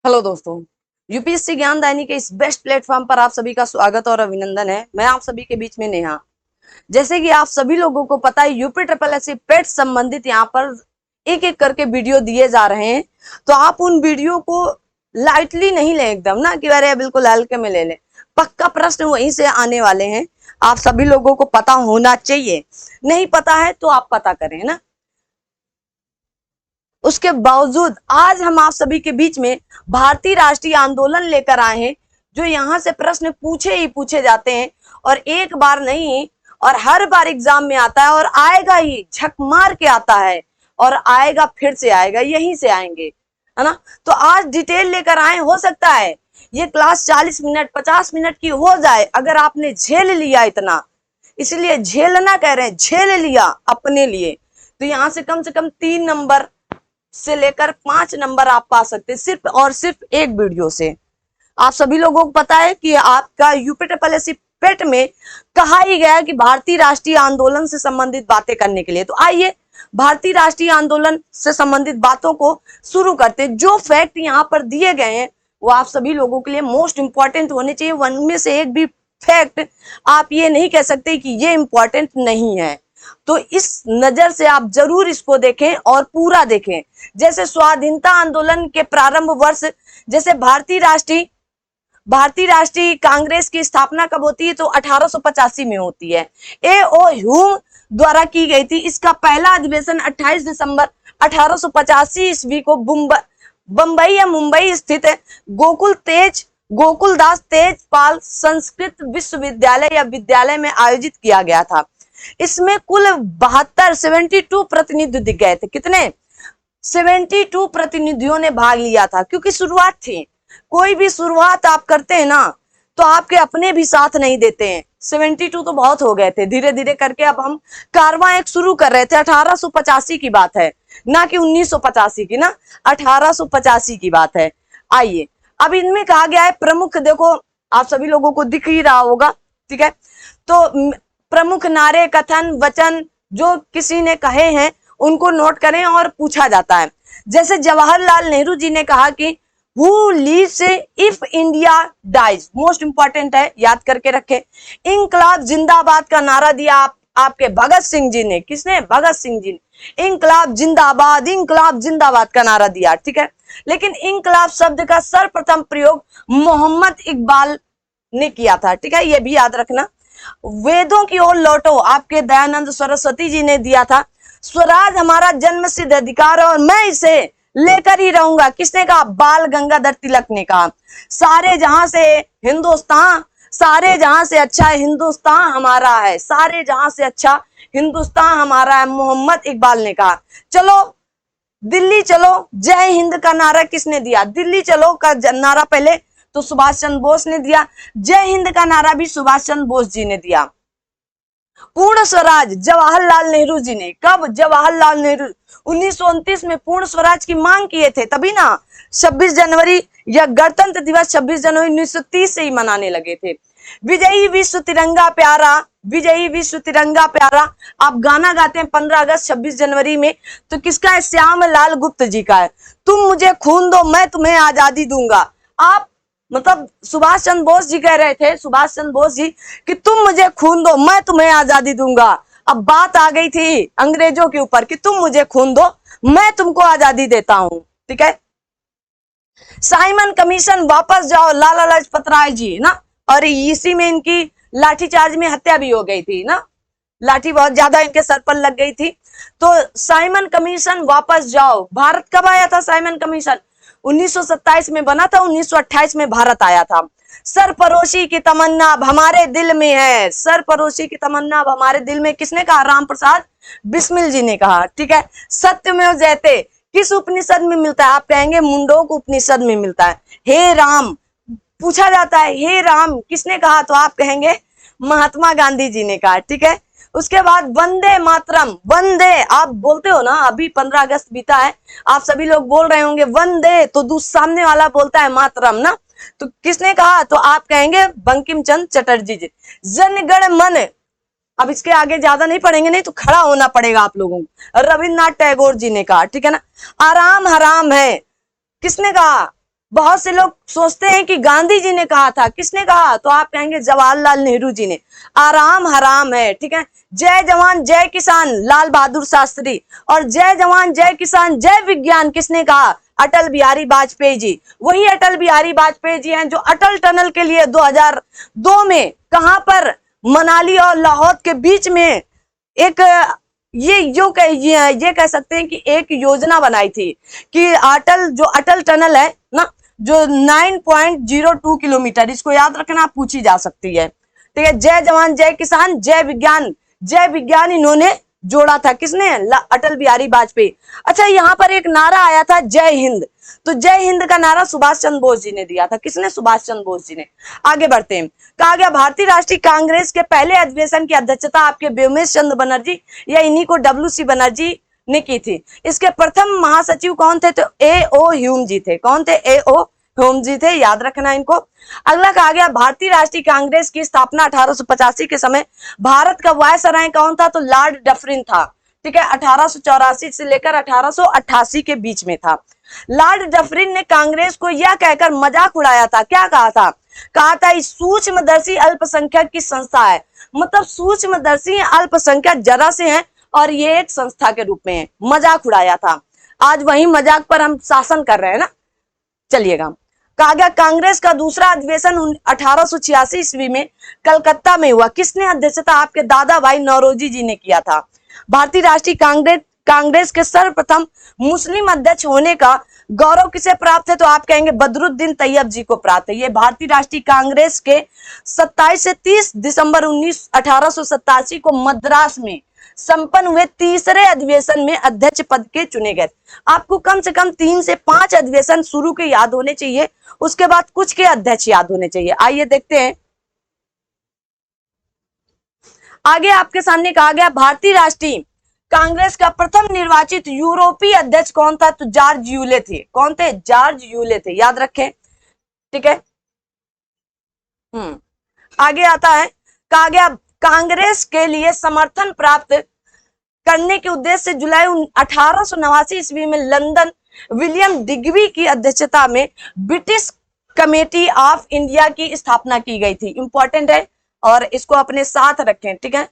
Hello दोस्तों, UPSC ज्ञान दायनी के इस बेस्ट प्लेटफॉर्म पर आप सभी का स्वागत और अभिनंदन है। मैं आप सभी के बीच में नेहा। जैसे कि आप सभी लोगों को पता है, यूपी ट्रिपल एस सी पेट संबंधित यहाँ पर एक एक करके वीडियो दिए जा रहे हैं, तो आप उन वीडियो को लाइटली नहीं लें एकदम ना कि अरे बिल्कुल हल्के में ले लें। पक्का प्रश्न वहीं से आने वाले हैं, आप सभी लोगों को पता होना चाहिए। नहीं पता है तो आप पता करें ना। उसके बावजूद आज हम आप सभी के बीच में भारतीय राष्ट्रीय आंदोलन लेकर आए हैं, जो यहाँ से प्रश्न पूछे ही पूछे जाते हैं और एक बार नहीं और हर बार एग्जाम में आता है और आएगा ही, झक मार के आता है और आएगा, फिर से आएगा, यहीं से आएंगे, है ना। तो आज डिटेल लेकर आए। हो सकता है ये क्लास 40 मिनट 50 मिनट की हो जाए अगर आपने झेल लिया इतना, इसलिए झेलना कह रहे हैं, झेल लिया अपने लिए तो यहाँ से कम 3 नंबर से लेकर 5 नंबर आप पा सकते, सिर्फ और सिर्फ एक वीडियो से। आप सभी लोगों को पता है कि आपका यूपी ट्रिपल एस सी पेट में कहा ही गया कि भारतीय राष्ट्रीय आंदोलन से संबंधित बातें करने के लिए। तो आइए भारतीय राष्ट्रीय आंदोलन से संबंधित बातों को शुरू करते हैं। जो फैक्ट यहाँ पर दिए गए हैं वो आप सभी लोगों के लिए मोस्ट इंपॉर्टेंट होने चाहिए। उनमें से एक भी फैक्ट आप ये नहीं कह सकते कि ये इंपॉर्टेंट नहीं है। तो इस नजर से आप जरूर इसको देखें और पूरा देखें। जैसे स्वाधीनता आंदोलन के प्रारंभ वर्ष, जैसे भारतीय राष्ट्रीय कांग्रेस की स्थापना कब होती है तो 1885 में होती है। ए.ओ. ह्यूम द्वारा की गई थी। इसका पहला अधिवेशन 28 दिसंबर 1885 ईस्वी को बंबई या मुंबई स्थित गोकुलदास तेजपाल संस्कृत विश्वविद्यालय या विद्यालय में आयोजित किया गया था। इसमें कुल 72 प्रतिनिधि गए थे। कितने? 72 प्रतिनिधियों ने भाग लिया था, क्योंकि शुरुआत थी। कोई भी शुरुआत आप करते हैं ना तो आपके अपने भी साथ नहीं देते हैं। 72 तो बहुत हो गए थे, धीरे धीरे करके अब हम कारवां एक शुरू कर रहे थे। 1885 की बात है, ना कि 1985 की, ना 1885 की बात है। आइए अब इनमें कहा गया है प्रमुख, देखो आप सभी लोगों को दिख ही रहा होगा, ठीक है। तो प्रमुख नारे, कथन, वचन जो किसी ने कहे हैं उनको नोट करें और पूछा जाता है। जैसे जवाहरलाल नेहरू जी ने कहा कि Who lives if India dies, most important है, याद करके रखें। इंकलाब जिंदाबाद का नारा दिया आपके भगत सिंह जी ने। किसने? भगत सिंह जी ने। इंकलाब जिंदाबाद का नारा दिया, ठीक है। लेकिन इंकलाब शब्द का सर्वप्रथम प्रयोग मोहम्मद इकबाल ने किया था, ठीक है, ये भी याद रखना। वेदों की ओर लौटो आपके दयानंद सरस्वती जी ने दिया था। स्वराज हमारा जन्मसिद्ध अधिकार है और मैं इसे लेकर ही रहूंगा। किसने कहा? बाल गंगाधर तिलक ने कहा। सारे जहां से अच्छा हिंदुस्तान हमारा है, सारे जहां से अच्छा हिंदुस्तान हमारा है, मोहम्मद इकबाल ने कहा। चलो दिल्ली चलो, जय हिंद का नारा किसने दिया? दिल्ली चलो का नारा पहले तो सुभाष चंद्र बोस ने दिया, जय हिंद का नारा भी सुभाष चंद्र बोस जी ने दिया। पूर्ण स्वराज जवाहरलाल नेहरू जी ने। कब? जवाहरलाल नेहरू 1929 में पूर्ण स्वराज की मांग किए थे, तभी ना 26 जनवरी या गणतंत्र दिवस 26 जनवरी 1930 से ही मनाने लगे थे। विजयी विश्व तिरंगा प्यारा आप गाना गाते हैं 15 अगस्त 26 जनवरी में, तो किसका है? श्याम लाल गुप्त जी का है। तुम मुझे खून दो मैं तुम्हें आजादी दूंगा। आप मतलब सुभाष चंद्र बोस जी कह रहे थे, सुभाष चंद्र बोस जी, कि तुम मुझे खून दो मैं तुम्हें आजादी दूंगा। अब बात आ गई थी अंग्रेजों के ऊपर कि तुम मुझे खून दो मैं तुमको आजादी देता हूं, ठीक है। साइमन कमीशन वापस जाओ, लाला लाजपत राय जी ना, और इसी में इनकी लाठीचार्ज में हत्या भी हो गई थी ना, लाठी बहुत ज्यादा इनके सर पर लग गई थी। तो साइमन कमीशन वापस जाओ। भारत कब आया था साइमन कमीशन? 1927 में बना था, 1928 में भारत आया था। सरफरोशी की तमन्ना अब हमारे दिल में है, सरफरोशी की तमन्ना अब हमारे दिल में। किसने कहा? राम प्रसाद बिस्मिल जी ने कहा, ठीक है। सत्यमेव जयते किस उपनिषद में मिलता है? आप कहेंगे मुंडोक उपनिषद में मिलता है। हे राम पूछा जाता है, हे राम किसने कहा? तो आप कहेंगे महात्मा गांधी जी ने कहा, ठीक है। उसके बाद वंदे मातरम, वंदे आप बोलते हो ना, अभी 15 अगस्त बीता है, आप सभी लोग बोल रहे होंगे वंदे, तो सामने वाला बोलता है मातरम ना, तो किसने कहा? तो आप कहेंगे बंकिम चंद्र चटर्जी जी। जनगण मन, अब इसके आगे ज्यादा नहीं पढ़ेंगे, नहीं तो खड़ा होना पड़ेगा आप लोगों को। रविन्द्रनाथ टैगोर जी ने कहा, ठीक है ना। आराम हराम है, किसने कहा? बहुत से लोग सोचते हैं कि गांधी जी ने कहा था, किसने कहा? तो आप कहेंगे जवाहरलाल नेहरू जी ने। आराम हराम है, ठीक है। जय जवान जय किसान, लाल बहादुर शास्त्री। और जय जवान जय किसान जय विज्ञान किसने कहा? अटल बिहारी वाजपेयी जी। वही अटल बिहारी वाजपेयी जी हैं जो अटल टनल के लिए 2002 में कहां पर, मनाली और लाहौर के बीच में एक ये कह सकते हैं कि एक योजना बनाई थी कि जो अटल टनल है ना, जो 9.02 किलोमीटर, इसको याद रखना, पूछी जा सकती है, ठीक है। जय जवान जय किसान जय विज्ञान इन्होंने जोड़ा था, किसने? अटल बिहारी वाजपेयी। अच्छा, यहां पर एक नारा आया था जय हिंद, तो जय हिंद का नारा सुभाष चंद्र बोस जी ने दिया था, किसने? सुभाष चंद्र बोस जी ने। आगे बढ़ते हैं। कहा गया भारतीय राष्ट्रीय कांग्रेस के पहले अधिवेशन की अध्यक्षता आपके व्योमेश चंद्र बनर्जी या इन्हीं को WC बनर्जी ने की थी। इसके प्रथम महासचिव कौन थे? तो A.O. ह्यूम जी थे। कौन थे? A.O. ह्यूम जी थे, याद रखना इनको। अगला कहा गया भारतीय राष्ट्रीय कांग्रेस की स्थापना 1885 के समय भारत का वायसराय कौन था? तो लॉर्ड डफरिन था, ठीक है। 1884 से लेकर 1888 के बीच में था। लॉर्ड डफरिन ने कांग्रेस को यह कहकर मजाक उड़ाया था, क्या कहा था? कहा था सूक्ष्मदर्शी अल्पसंख्यक की संस्था है, मतलब सूक्ष्मदर्शी अल्पसंख्यक जरा से हैं और ये एक संस्था के रूप में है, मजाक उड़ाया था। आज वही मजाक पर हम शासन कर रहे हैं ना। चलिएगा, कहा गया कांग्रेस का दूसरा अधिवेशन 1886 ईस्वी में कलकत्ता में हुआ, किसने अध्यक्षता? आपके दादा भाई नौरोजी जी ने किया था। भारतीय राष्ट्रीय कांग्रेस के सर्वप्रथम मुस्लिम अध्यक्ष होने का गौरव किसे प्राप्त है? तो आप कहेंगे बदरुद्दीन तैयब जी को प्राप्त है। ये भारतीय राष्ट्रीय कांग्रेस के 27 से 30 दिसंबर 1887 को मद्रास में संपन्न हुए तीसरे अधिवेशन में अध्यक्ष पद के चुने गए। आपको कम से कम 3 से 5 अधिवेशन शुरू के याद होने चाहिए, उसके बाद कुछ के अध्यक्ष याद होने चाहिए। आइए देखते हैं आगे। आपके सामने कहा गया भारतीय राष्ट्रीय कांग्रेस का प्रथम निर्वाचित यूरोपीय अध्यक्ष कौन था? तो जॉर्ज यूले थे। कौन थे? जॉर्ज यूले थे, याद रखें, ठीक है। आगे आता है, कहा गया कांग्रेस के लिए समर्थन प्राप्त करने के उद्देश्य से जुलाई 1889 ईस्वी में लंदन विलियम डिग्बी की अध्यक्षता में ब्रिटिश कमेटी ऑफ इंडिया की स्थापना की गई थी। इंपॉर्टेंट है और इसको अपने साथ रखें, ठीक है।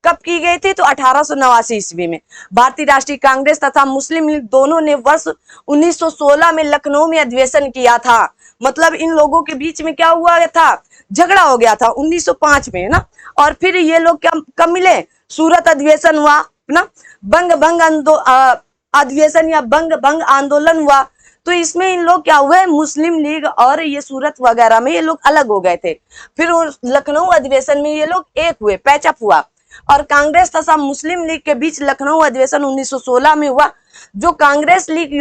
कब की गई थी? तो 1889 ईस्वी में। भारतीय राष्ट्रीय कांग्रेस तथा मुस्लिम लीग दोनों ने वर्ष 1916 में लखनऊ में अधिवेशन किया था। मतलब इन लोगों के बीच में क्या हुआ था? झगड़ा हो गया था 1905 में ना। और फिर ये लोग क्या कब मिले? सूरत अधिवेशन हुआ ना, बंग भंग अधिवेशन या बंग भंग आंदोलन हुआ। तो इसमें इन लोग क्या हुए? मुस्लिम लीग और ये सूरत वगैरह में ये लोग अलग हो गए थे। फिर लखनऊ अधिवेशन में ये लोग एक हुए, पैचअप हुआ। और कांग्रेस तथा मुस्लिम लीग के बीच लखनऊ अधिवेशन 1916 में हुआ, जो कांग्रेस लीग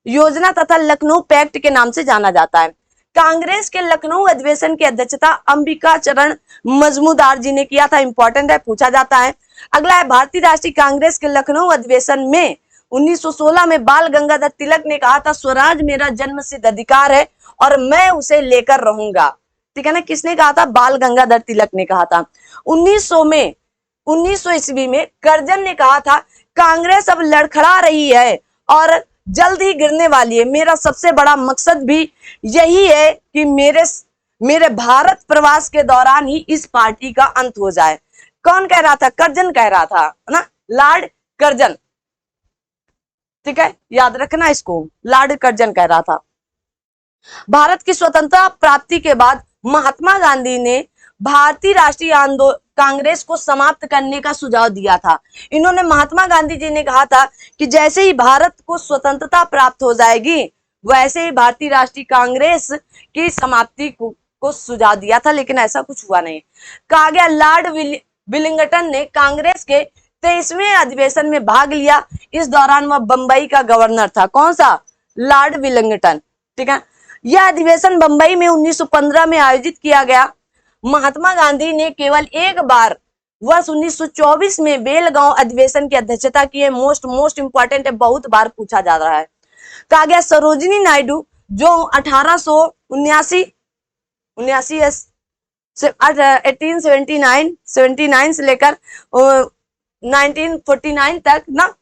योजना तथा लखनऊ पैक्ट के नाम से जाना जाता है। कांग्रेस के लखनऊ अधिवेशन की अध्यक्षता अंबिका चरण मजमूदार जी ने किया था। इंपॉर्टेंट है, पूछा जाता है। अगला है भारतीय राष्ट्रीय कांग्रेस के लखनऊ अधिवेशन में 1916 में बाल गंगाधर तिलक ने कहा था स्वराज मेरा जन्मसिद्ध अधिकार है और मैं उसे लेकर रहूंगा, ठीक है ना। किसने कहा था? बाल गंगाधर तिलक ने कहा था। 1900 ईस्वी में करजन ने कहा था कांग्रेस अब लड़खड़ा रही है और जल्द ही गिरने वाली है। मेरा सबसे बड़ा मकसद भी यही है कि मेरे भारत प्रवास के दौरान ही इस पार्टी का अंत हो जाए। कौन कह रहा था? करजन कह रहा था ना, लॉर्ड करजन, ठीक है, याद रखना इसको, लॉर्ड करजन कह रहा था। भारत की स्वतंत्रता प्राप्ति के बाद महात्मा गांधी ने भारतीय राष्ट्रीय कांग्रेस को समाप्त करने का सुझाव दिया था। इन्होंने, महात्मा गांधी जी ने कहा था कि जैसे ही भारत को स्वतंत्रता प्राप्त हो जाएगी वैसे ही भारतीय राष्ट्रीय कांग्रेस की समाप्ति को सुझाव दिया था, लेकिन ऐसा कुछ हुआ नहीं। कहा गया लॉर्ड विलिंगटन ने कांग्रेस के 23वें अधिवेशन में भाग लिया। इस दौरान वह बंबई का गवर्नर था। कौन सा? लॉर्ड विलिंगटन, ठीक है। यह अधिवेशन बंबई में 1915 में आयोजित किया गया। महात्मा गांधी ने केवल एक बार वर्ष 1924 में बेलगांव अधिवेशन की अध्यक्षता की है। मोस्ट इंपॉर्टेंट है, बहुत बार पूछा जा रहा है। कहा गया सरोजिनी नायडू जो 1879 से लेकर 1949 तक ना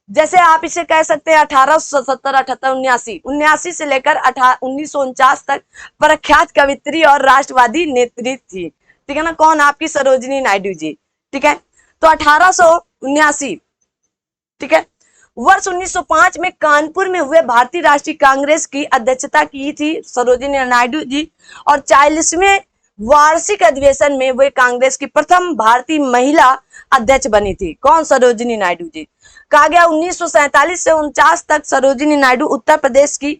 जैसे आप इसे कह सकते हैं 1870, 78, 79, 79 से लेकर 1949 तक प्रख्यात कवित्री और राष्ट्रवादी नेत्री थी। ठीक है ना, कौन? आपकी सरोजिनी नायडू जी। ठीक है, तो 1879, ठीक है। वर्ष 1905 में कानपुर में हुए भारतीय राष्ट्रीय कांग्रेस की अध्यक्षता की थी सरोजिनी नायडू जी, और 40वें वार्षिक अधिवेशन में वे कांग्रेस की प्रथम भारतीय महिला अध्यक्ष बनी थी। कौन? सरोजिनी नायडू जी। कहा गया 1947 से 49 तक सरोजिनी नायडू उत्तर प्रदेश की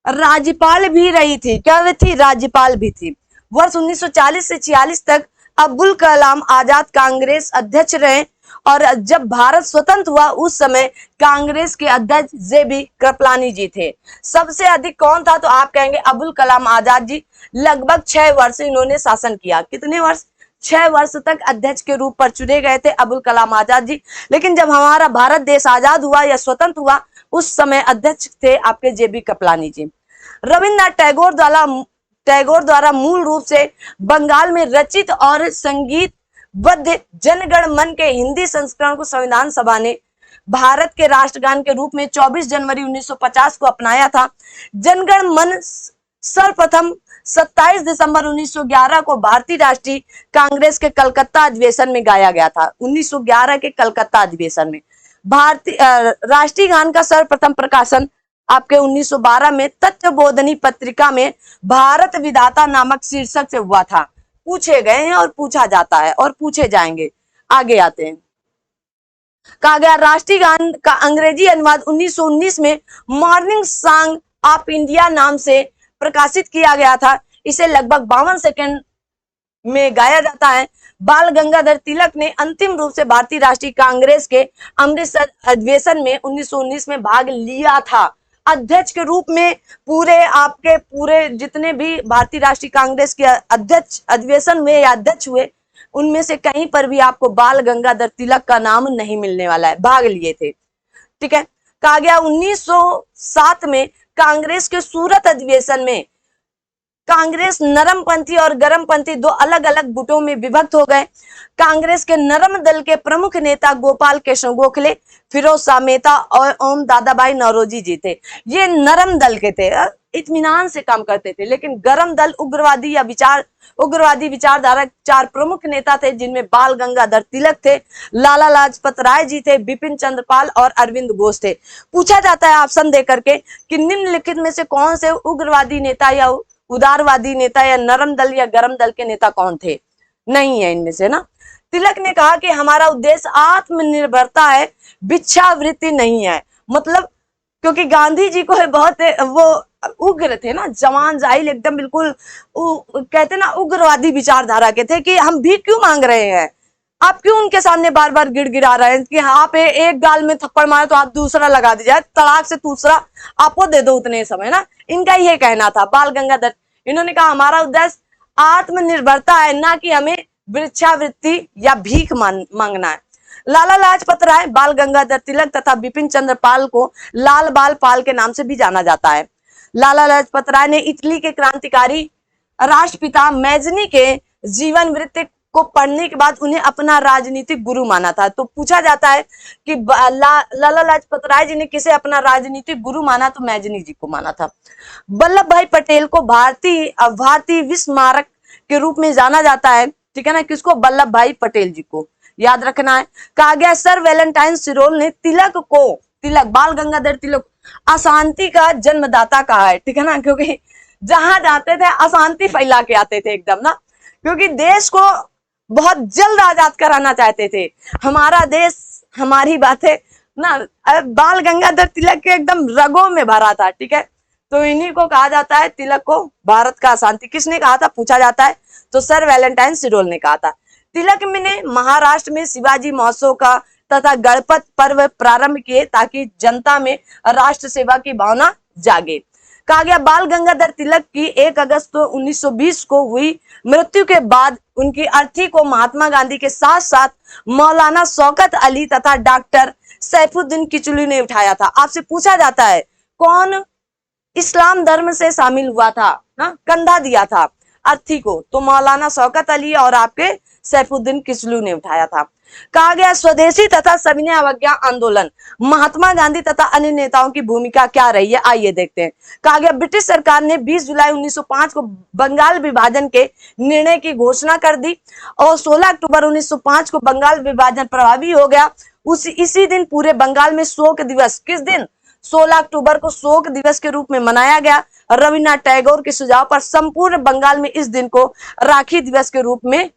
राज्यपाल भी रही थी। क्या थी? राज्यपाल भी थी। वर्ष 1940 से 46 तक अब्दुल कलाम आजाद कांग्रेस अध्यक्ष रहे, और जब भारत स्वतंत्र हुआ उस समय कांग्रेस के अध्यक्ष जेबी कृपलानी जी थे। सबसे अधिक कौन था? तो आप कहेंगे अब्दुल कलाम आजाद जी। लगभग 6 वर्ष इन्होंने शासन किया। कितने वर्ष? 6 वर्ष तक अध्यक्ष के रूप पर चुने गए थे अब्दुल कलाम आजाद जी। लेकिन जब हमारा भारत देश आजाद हुआ या स्वतंत्र हुआ उस समय अध्यक्ष थे आपके जेबी कृपलानी जी। रविन्द्रनाथ टैगोर द्वारा मूल रूप से बंगाल में रचित और संगीत बद्ध जनगण मन के हिंदी संस्करण को संविधान सभा ने भारत के राष्ट्रगान के रूप में 24 जनवरी 1950 को अपनाया था। जनगण मन सर्वप्रथम 27 दिसंबर 1911 को भारतीय राष्ट्रीय कांग्रेस के कलकत्ता अधिवेशन में गाया गया था। 1911 के कलकत्ता अधिवेशन में भारतीय राष्ट्रीय गान का सर्वप्रथम प्रकाशन आपके 1912 में तत्वबोधनी पत्रिका में भारत विधाता नामक शीर्षक से हुआ था। पूछे गए हैं और पूछा जाता है और पूछे जाएंगे। आगे आते हैं। कहा गया राष्ट्रीय गान का अंग्रेजी अनुवाद 1919 में मॉर्निंग सॉन्ग ऑफ इंडिया नाम से प्रकाशित किया गया था। इसे लगभग 52 सेकंड में गाया जाता है। बाल गंगाधर तिलक ने अंतिम रूप से भारतीय राष्ट्रीय कांग्रेस के अमृतसर अधिवेशन में 1919 में भाग लिया था अध्यक्ष के रूप में। पूरे जितने भी भारतीय राष्ट्रीय कांग्रेस के अध्यक्ष अधिवेशन हुए या अध्यक्ष हुए उनमें से कहीं पर भी आपको बाल गंगाधर तिलक का नाम नहीं मिलने वाला है। भाग लिए थे। ठीक है। कहा गया 1907 में कांग्रेस के सूरत अधिवेशन में कांग्रेस नरमपंथी और गरमपंथी दो अलग अलग गुटों में विभक्त हो गए। कांग्रेस के नरम दल के प्रमुख नेता गोपाल कृष्ण गोखले, फिरोज शाह मेहता और ओम दादाभाई नौरोजी जी थे। ये नरम दल के थे, इत्मीनान से काम करते थे। लेकिन गरम दल उग्रवादी विचारधारा 4 प्रमुख नेता थे, जिनमें बाल गंगाधर तिलक थे, लाला लाजपत राय जी थे, बिपिन चंद्र पाल और अरविंद घोष थे। पूछा जाता है ऑप्शन दे करके कि निम्नलिखित में से कौन से उग्रवादी नेता या उदारवादी नेता या नरम दल या गरम दल के नेता कौन थे? नहीं है इनमें से ना। तिलक ने कहा कि हमारा उद्देश्य आत्मनिर्भरता है, भिक्षावृत्ति नहीं है। मतलब क्योंकि गांधी जी को बहुत वो उग्र थे ना, जवान जाहिल एकदम बिल्कुल कहते ना उग्रवादी विचारधारा के थे कि हम भी क्यों मांग रहे हैं, आप क्यों उनके सामने बार बार गिड़गिड़ा रहे हैं कि आप एक गाल में थप्पड़ मारे तो आप दूसरा लगा दीजिए, तड़ाक से दूसरा आपको दे दो उतने समय ना। इनका ये कहना था बाल गंगाधर। इन्होंने कहा हमारा उद्देश्य आत्मनिर्भरता है, ना कि हमें भिक्षावृत्ति या भीख मांगना है। लाला लाजपत राय, बाल गंगाधर तिलक तथा बिपिन चंद्र पाल को लाल बाल पाल के नाम से भी जाना जाता है। लाला लाजपत राय ने इटली के क्रांतिकारी राष्ट्रपिता मैजनी के जीवन वृत्त को पढ़ने के बाद उन्हें अपना राजनीतिक गुरु माना था। तो पूछा जाता है कि लाला लाजपत राय जी ने किसे अपना राजनीतिक गुरु माना? तो मैजनी जी को माना था। वल्लभ भाई पटेल को भारतीय विस्मारक के रूप में जाना जाता है। ठीक है ना, किसको? वल्लभ भाई पटेल जी को याद रखना है। कहा गया सर वैलेंटाइन सिरोल ने तिलक बाल गंगाधर तिलक अशांति का जन्मदाता कहा है। ठीक है ना, क्योंकि जहां जाते थे अशांति फैला के आते थे एकदम ना, क्योंकि देश को बहुत जल्द आजाद कराना चाहते थे। हमारा देश हमारी बातें ना, बाल गंगाधर तिलक के एकदम रगों में भरा था। ठीक है, तो इन्हीं को कहा जाता है, तिलक को भारत का शांति। किसने कहा था पूछा जाता है, तो सर वैलेंटाइन सिरोल ने कहा था। तिलक ने महाराष्ट्र में शिवाजी महोत्सव का तथा गणपत पर्व प्रारंभ किए ताकि जनता में राष्ट्र सेवा की भावना जागे। कहा गया बाल गंगाधर तिलक की 1 अगस्त 1920 को हुई मृत्यु के बाद उनकी अर्थी को महात्मा गांधी के साथ साथ मौलाना शौकत अली तथा डॉक्टर सैफुद्दीन किचलू ने उठाया था। आपसे पूछा जाता है कौन इस्लाम धर्म से शामिल हुआ था ना, कंधा दिया था अर्थी को? तो मौलाना शौकत अली और आपके सैफुद्दीन किचलू ने उठाया था। कहा गया स्वदेशी तथा सविनय अवज्ञा आंदोलन, महात्मा गांधी तथा अन्य नेताओं की भूमिका क्या रही है, आइए देखते हैं। कहा गया ब्रिटिश सरकार ने 20 जुलाई 1905 को बंगाल विभाजन के निर्णय की घोषणा कर दी और 16 अक्टूबर 1905 को बंगाल विभाजन प्रभावी हो गया। इसी दिन पूरे बंगाल में शोक दिवस, किस दिन, 16 अक्टूबर को शोक दिवस के रूप में मनाया गया। रविन्द्रनाथ टैगोर के सुझाव पर संपूर्ण बंगाल में इस दिन को राखी दिवस के रूप में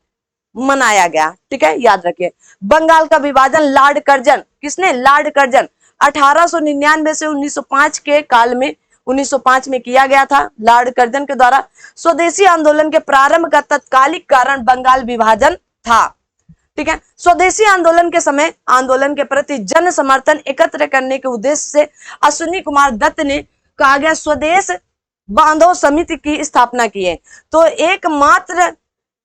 मनाया गया। ठीक है, याद रखिए। बंगाल का विभाजन लॉर्ड कर्जन, किसने, लॉर्ड कर्जन 1899 से 1905 के काल में 1905 में किया गया था लॉर्ड कर्जन के द्वारा। स्वदेशी आंदोलन के प्रारंभ का तत्कालिक कारण बंगाल विभाजन था। ठीक है, स्वदेशी आंदोलन के समय आंदोलन के प्रति जन समर्थन एकत्र करने के उद्देश्य से अश्विनी कुमार दत्त ने, कहा गया, स्वदेश बांधो समिति की स्थापना की है। तो एकमात्र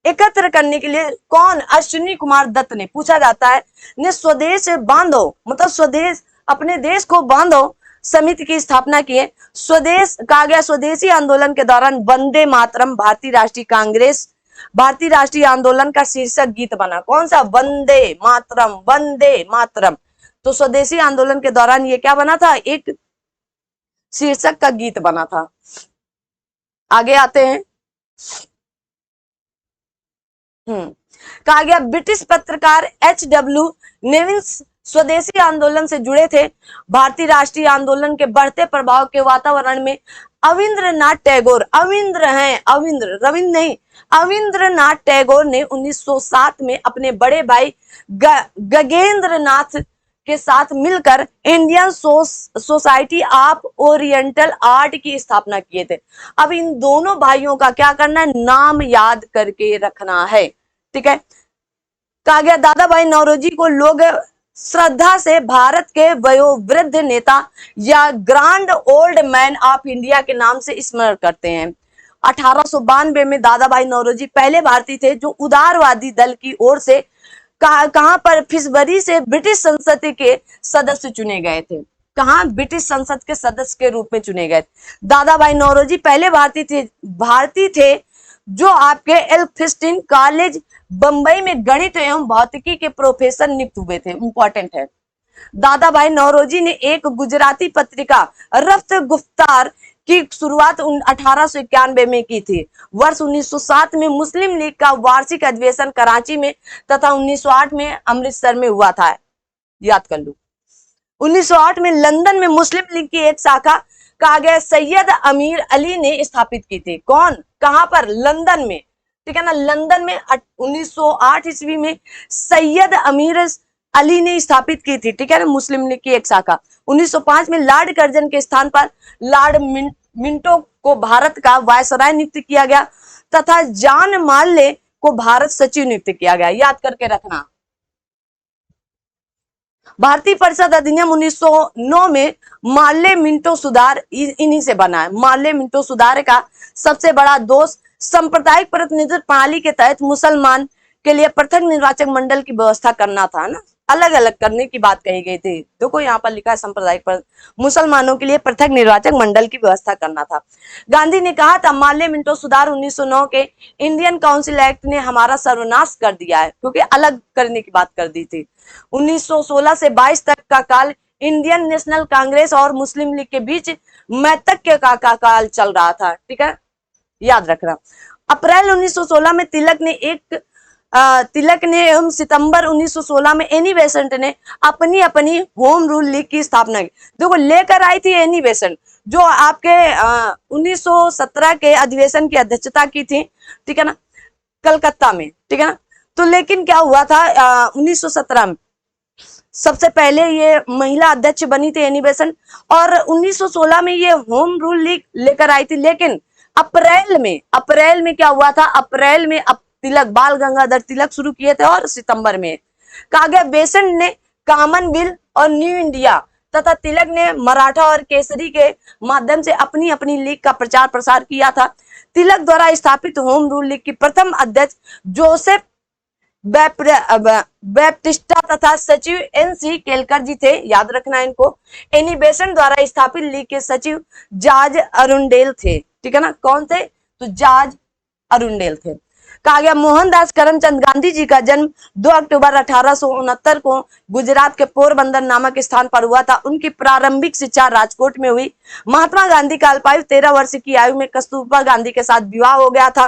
एकत्र करने के लिए कौन, अश्विनी कुमार दत्त ने, पूछा जाता है, ने स्वदेश बांधो मतलब स्वदेश, अपने देश को बांधो समिति की स्थापना की है। स्वदेश, कहा गया, स्वदेशी आंदोलन के दौरान वंदे मातरम भारतीय राष्ट्रीय कांग्रेस, भारतीय राष्ट्रीय आंदोलन का शीर्षक गीत बना। कौन सा, वंदे मातरम, वंदे मातरम। तो स्वदेशी आंदोलन के दौरान ये क्या बना था, एक शीर्षक का गीत बना था। आगे आते हैं। कहा गया ब्रिटिश पत्रकार H.W. नेविन्स स्वदेशी आंदोलन से जुड़े थे। भारतीय राष्ट्रीय आंदोलन के बढ़ते प्रभाव के वातावरण में अविंद्रनाथ टैगोर, अविंद्र हैं, अविंद्र, रविंद्र नहीं, अविंद्रनाथ टैगोर ने 1907 में अपने बड़े भाई गगनेंद्र नाथ के साथ मिलकर Indian society of oriental art की स्थापना किए थे। अब इन दोनों भाइयों का क्या करना है, नाम याद करके रखना है। ठीक है, कहा गया दादा भाई नौरोजी को लोग श्रद्धा से भारत के वयोवृद्ध नेता या grand old man of India के नाम से स्मरण करते हैं। 1892 में दादा भाई नौरोजी पहले भारतीय थे जो उदारवादी दल की ओर से कहां पर, फिशबरी से ब्रिटिश संसद के सदस्य चुने गए थे। कहां, ब्रिटिश संसद के सदस्य के रूप में चुने गए। दादा भाई नौरोजी पहले भारतीय थे जो आपके एल्फिस्टन कॉलेज बंबई में गणित एवं भौतिकी के प्रोफेसर नियुक्त हुए थे। इंपॉर्टेंट है। दादा भाई नौरोजी ने एक गुजराती पत्रिका रफ्त गुफ्तार की शुरुआत 1891 में की थी। वर्ष 1907 में मुस्लिम लीग का वार्षिक अधिवेशन कराची में तथा 1908 में अमृतसर में हुआ था। याद कर लो। 1908 में लंदन में मुस्लिम लीग की एक शाखा, कहा गया, सैयद अमीर अली ने स्थापित की थी। कौन, कहां पर, लंदन में। ठीक है ना, लंदन में 1908 ईस्वी में सैयद अमीर अली ने स्थापित की थी। ठीक है ना, मुस्लिम लीग की एक शाखा। 1905 में लॉर्ड कर्जन के स्थान पर लॉर्ड मिंटो को भारत का वायसराय नियुक्त किया गया तथा जॉन मार्ले को भारत सचिव नियुक्त किया गया। याद करके रखना। भारतीय परिषद अधिनियम 1909 में मार्ले मिंटो सुधार इन्हीं से बना है। मार्ले मिंटो सुधार का सबसे बड़ा दोष सांप्रदायिक प्रतिनिधित्व प्रणाली के तहत मुसलमान के लिए पृथक निर्वाचक मंडल की व्यवस्था करना था ना, अलग अलग करने की बात कही गई थी। देखो यहाँ पर लिखा है सांप्रदायिक पर मुसलमानों के लिए पृथक निर्वाचक मंडल की व्यवस्था करना था। गांधी ने कहा था मार्ले मिंटो सुधार 1909 के इंडियन काउंसिल एक्ट ने हमारा सर्वनाश कर दिया है, क्योंकि अलग करने की बात कर दी थी। 1916 से 22 तक का काल इंडियन नेशनल कांग्रेस और मुस्लिम लीग के बीच मैत्रत्व का काल चल रहा था। ठीक है, याद रखना। अप्रैल 1916 में तिलक ने एवं सितंबर 1916 में एनी बेसेंट ने अपनी अपनी होम रूल लीग की स्थापना की। देखो लेकर आई थी एनी बेसेंट, जो आपके 1917 के अधिवेशन की अध्यक्षता की थी। ठीक है ना, कलकत्ता में। ठीक है ना, तो लेकिन क्या हुआ था 1917 में सबसे पहले ये महिला अध्यक्ष बनी थी एनी बेसेंट, और 1916 में ये होम रूल लीग लेकर आई थी। लेकिन अप्रैल में क्या हुआ था, अप्रैल में तिलक, बाल गंगाधर तिलक शुरू किए थे, और सितंबर में कहा गया बेसेंट ने कॉमनवेल्थ और न्यू इंडिया तथा तिलक ने मराठा और केसरी के माध्यम से अपनी अपनी लीग का प्रचार प्रसार किया था। तिलक द्वारा स्थापित होम रूल लीग की प्रथम अध्यक्ष जोसेफ बैप्टिस्टा तथा सचिव NC केलकर जी थे। याद रखना इनको। एनी बेसेंट द्वारा स्थापित लीग के सचिव जॉर्ज अरुंडेल थे। ठीक है ना, कौन थे, तो जॉर्ज अरुंडेल थे। कहा गया मोहनदास करमचंद गांधी जी का जन्म 2 अक्टूबर 1869 को गुजरात के पोरबंदर नामक स्थान पर हुआ था। उनकी प्रारंभिक शिक्षा राजकोट में हुई। महात्मा गांधी का अल्पायु 13 वर्ष की आयु में कस्तूरबा गांधी के साथ विवाह हो गया था।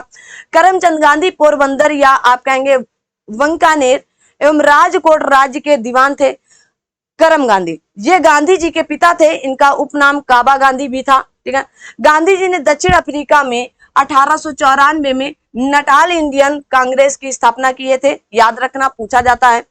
करमचंद गांधी पोरबंदर या आप कहेंगे वंकानेर एवं राजकोट राज्य के दीवान थे। करम गांधी ये गांधी जी के पिता थे। इनका उपनाम काबा गांधी भी था। ठीक है। गांधी जी ने दक्षिण अफ्रीका में 1894 में नटाल इंडियन कांग्रेस की स्थापना किए थे। याद रखना, पूछा जाता है।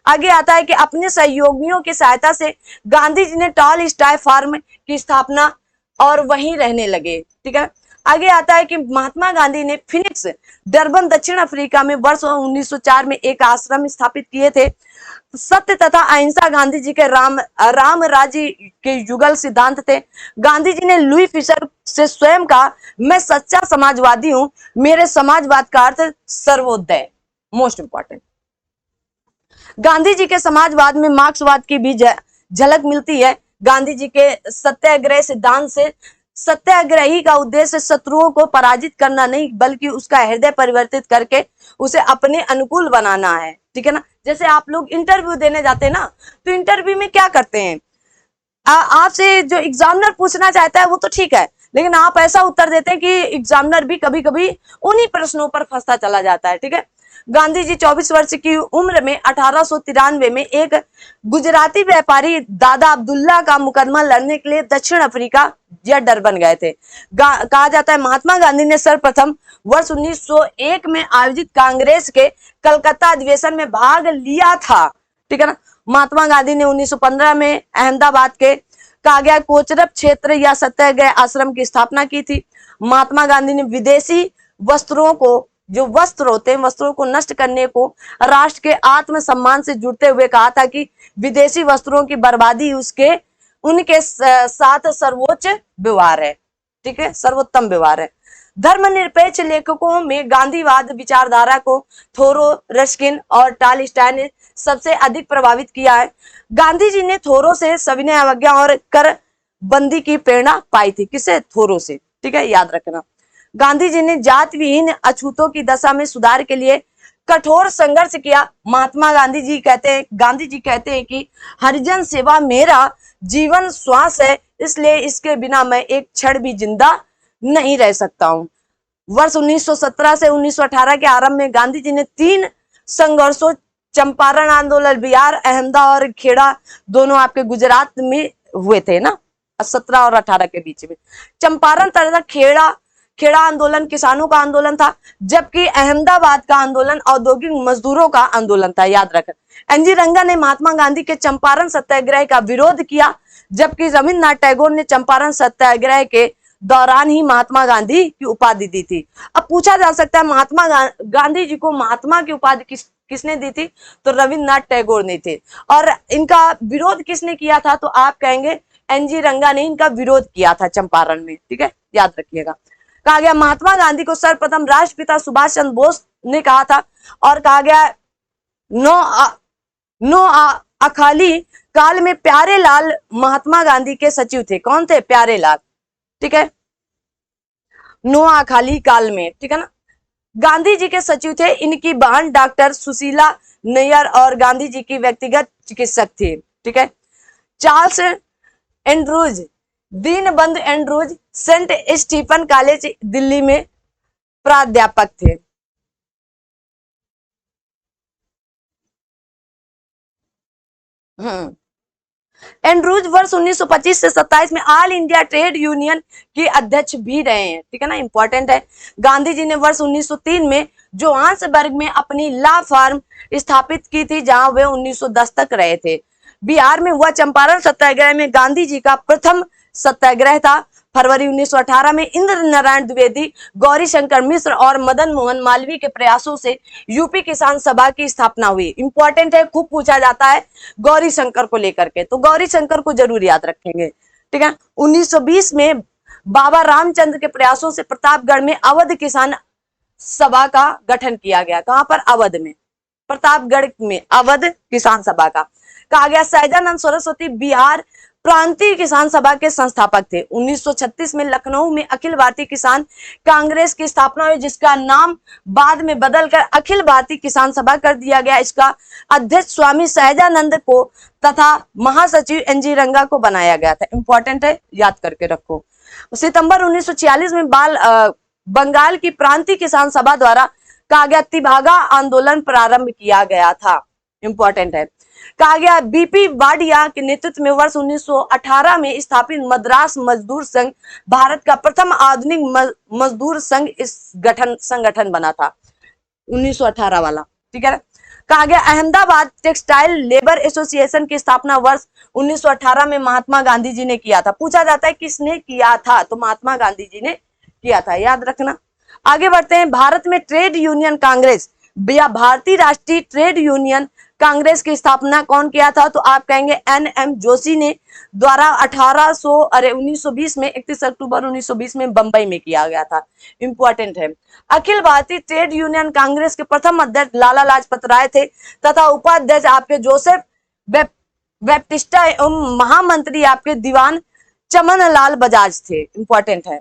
आगे आता है कि अपने सहयोगियों की सहायता से गांधी जी ने टॉल स्टाई फार्म की स्थापना और वहीं रहने लगे। ठीक है। आगे आता है कि महात्मा गांधी ने फिनिक्स डरबन दक्षिण अफ्रीका में वर्ष 1904 में एक आश्रम स्थापित किए थे। सत्य तथा अहिंसा गांधी जी के राम राज्य के युगल सिद्धांत थे। गांधी जी ने लुई फिशर से स्वयं कहा, मैं सच्चा समाजवादी हूं, मेरे समाजवाद का अर्थ सर्वोदय। मोस्ट इंपॉर्टेंट, गांधी जी के समाजवाद में मार्क्सवाद की भी झलक मिलती है। गांधी जी के सत्याग्रह सिद्धांत से सत्याग्रही का उद्देश्य शत्रुओं को पराजित करना नहीं बल्कि उसका हृदय परिवर्तित करके उसे अपने अनुकूल बनाना है। ठीक है ना। जैसे आप लोग इंटरव्यू देने जाते हैं ना, तो इंटरव्यू में क्या करते हैं, आपसे जो एग्जामिनर पूछना चाहता है वो तो ठीक है, लेकिन आप ऐसा उत्तर देते हैं कि एग्जामिनर भी कभी कभी उन्हीं प्रश्नों पर फंसता चला जाता है। ठीक है। गांधी जी 24 वर्ष की उम्र में 1893 में एक गुजराती व्यापारी दादा अब्दुल्ला का मुकदमा लड़ने के लिए दक्षिण अफ्रीका या डरबन गए थे। कहा जाता है महात्मा गांधी ने सर्वप्रथम वर्ष 1901 में आयोजित कांग्रेस के कलकत्ता अधिवेशन में भाग लिया था। ठीक है ना। महात्मा गांधी ने 1915 में अहमदाबाद के कहा गया कोचरब क्षेत्र या सत्याग्रह आश्रम की स्थापना की थी। महात्मा गांधी ने विदेशी वस्त्रों को, जो वस्त्र होते हैं, वस्त्रों को नष्ट करने को राष्ट्र के आत्म सम्मान से जुड़ते हुए कहा था कि विदेशी वस्त्रों की बर्बादी उनके साथ सर्वोच्च व्यवहार है। ठीक है, सर्वोत्तम व्यवहार है। धर्मनिरपेक्ष लेखकों में गांधीवाद विचारधारा को थोरो, रस्किन और टॉलस्टॉय ने सबसे अधिक प्रभावित किया है। गांधी जी ने थोरो से सविनय अवज्ञा और कर बंदी की प्रेरणा पाई थी। किसे? थोरो से। ठीक है, याद रखना। गांधी जी ने जात विहीन अछूतों की दशा में सुधार के लिए कठोर संघर्ष किया। महात्मा गांधी जी कहते हैं कि हरिजन सेवा मेरा जीवन श्वास है, इसलिए इसके बिना मैं एक क्षण भी जिंदा नहीं रह सकता हूं। वर्ष 1917 से 1918 के आरंभ में गांधी जी ने 3 संघर्षों, चंपारण आंदोलन बिहार, अहमदाबाद और खेड़ा, दोनों आपके गुजरात में हुए थे ना, 17 और 18 के बीच में। चंपारण तथा खेड़ा आंदोलन किसानों का आंदोलन था, जबकि अहमदाबाद का आंदोलन औद्योगिक मजदूरों का आंदोलन था। याद रखें। एनजी रंगा ने महात्मा गांधी के चंपारण सत्याग्रह का विरोध किया, जबकि रविन्द्रनाथ टैगोर ने चंपारण सत्याग्रह के दौरान ही महात्मा गांधी की उपाधि दी थी। अब पूछा जा सकता है महात्मा गांधी जी को महात्मा की उपाधि किसने दी थी? तो रविन्द्रनाथ टैगोर ने थे। और इनका विरोध किसने किया था? तो आप कहेंगे एनजी रंगा ने इनका विरोध किया था चंपारण में। ठीक है, याद रखिएगा। कहा गया महात्मा गांधी को सर्वप्रथम राष्ट्रपिता सुभाष चंद्र बोस ने कहा था, और कहा गया नो अखाली काल में प्यारे लाल महात्मा गांधी के सचिव थे। कौन थे? प्यारे लाल। ठीक है, नो अखाली काल में। ठीक है ना। गांधी जी के सचिव थे इनकी बहन डॉक्टर सुशीला नैयर और गांधी जी की व्यक्तिगत चिकित्सक थी। ठीक है। Charles Andrews, Deenbandhu Andrews Saint Stephen college Delhi में प्राध्यापक थे। एंड्रूज वर्ष 1925 से 27 में ऑल इंडिया ट्रेड यूनियन के अध्यक्ष भी रहे हैं। ठीक है ना, इंपॉर्टेंट है। गांधी जी ने वर्ष 1903 में जोहान्सबर्ग में अपनी लॉ फर्म स्थापित की थी, जहां वे 1910 तक रहे थे। बिहार में हुआ चंपारण सत्याग्रह में गांधी जी का प्रथम सत्याग्रह था। फरवरी 1918 में इंद्र नारायण द्विवेदी, गौरी शंकर मिश्र और मदन मोहन मालवीय के प्रयासों से यूपी किसान सभा की स्थापना हुई। इंपॉर्टेंट है, खूब पूछा जाता है गौरी शंकर को लेकर के, तो गौरी शंकर को जरूर याद रखेंगे। ठीक है। 1920 में बाबा रामचंद्र के प्रयासों से प्रतापगढ़ में अवध किसान सभा का गठन किया गया। कहां पर? अवध में, प्रतापगढ़ में अवध किसान सभा का। कहा गया सहजानंद सरस्वती बिहार प्रांतीय किसान सभा के संस्थापक थे। 1936 में लखनऊ में अखिल भारतीय किसान कांग्रेस की स्थापना हुई, जिसका नाम बाद में बदलकर अखिल भारतीय किसान सभा कर दिया गया। इसका अध्यक्ष स्वामी सहजानंद को तथा महासचिव एनजी रंगा को बनाया गया था। इंपॉर्टेंट है, याद करके रखो। सितंबर 1946 में बंगाल की प्रांतीय किसान सभा द्वारा कहा गया तिभागा आंदोलन प्रारंभ किया गया था। इंपॉर्टेंट है। कहा गया बीपी वाडिया के नेतृत्व में वर्ष 1918 में स्थापित मद्रास मजदूर संघ भारत का प्रथम आधुनिक मजदूर संघ इस संगठन बना था, 1918 वाला। ठीक है। कहा गया अहमदाबाद टेक्सटाइल लेबर एसोसिएशन की स्थापना वर्ष 1918 में महात्मा गांधी जी ने किया था। पूछा जाता है किसने किया था, तो महात्मा गांधी जी ने किया था, याद रखना। आगे बढ़ते हैं। भारत में ट्रेड यूनियन कांग्रेस या भारतीय राष्ट्रीय ट्रेड यूनियन कांग्रेस की स्थापना कौन किया था, तो आप कहेंगे एनएम जोशी ने द्वारा 1920 में 31 अक्टूबर 1920 में बंबई में किया गया था। इंपॉर्टेंट है। अखिल भारतीय ट्रेड यूनियन कांग्रेस के प्रथम अध्यक्ष लाला लाजपत राय थे तथा उपाध्यक्ष आपके जोसेफ बैप्टिस्टा एवं महामंत्री आपके दीवान चमन लाल बजाज थे। इंपॉर्टेंट है।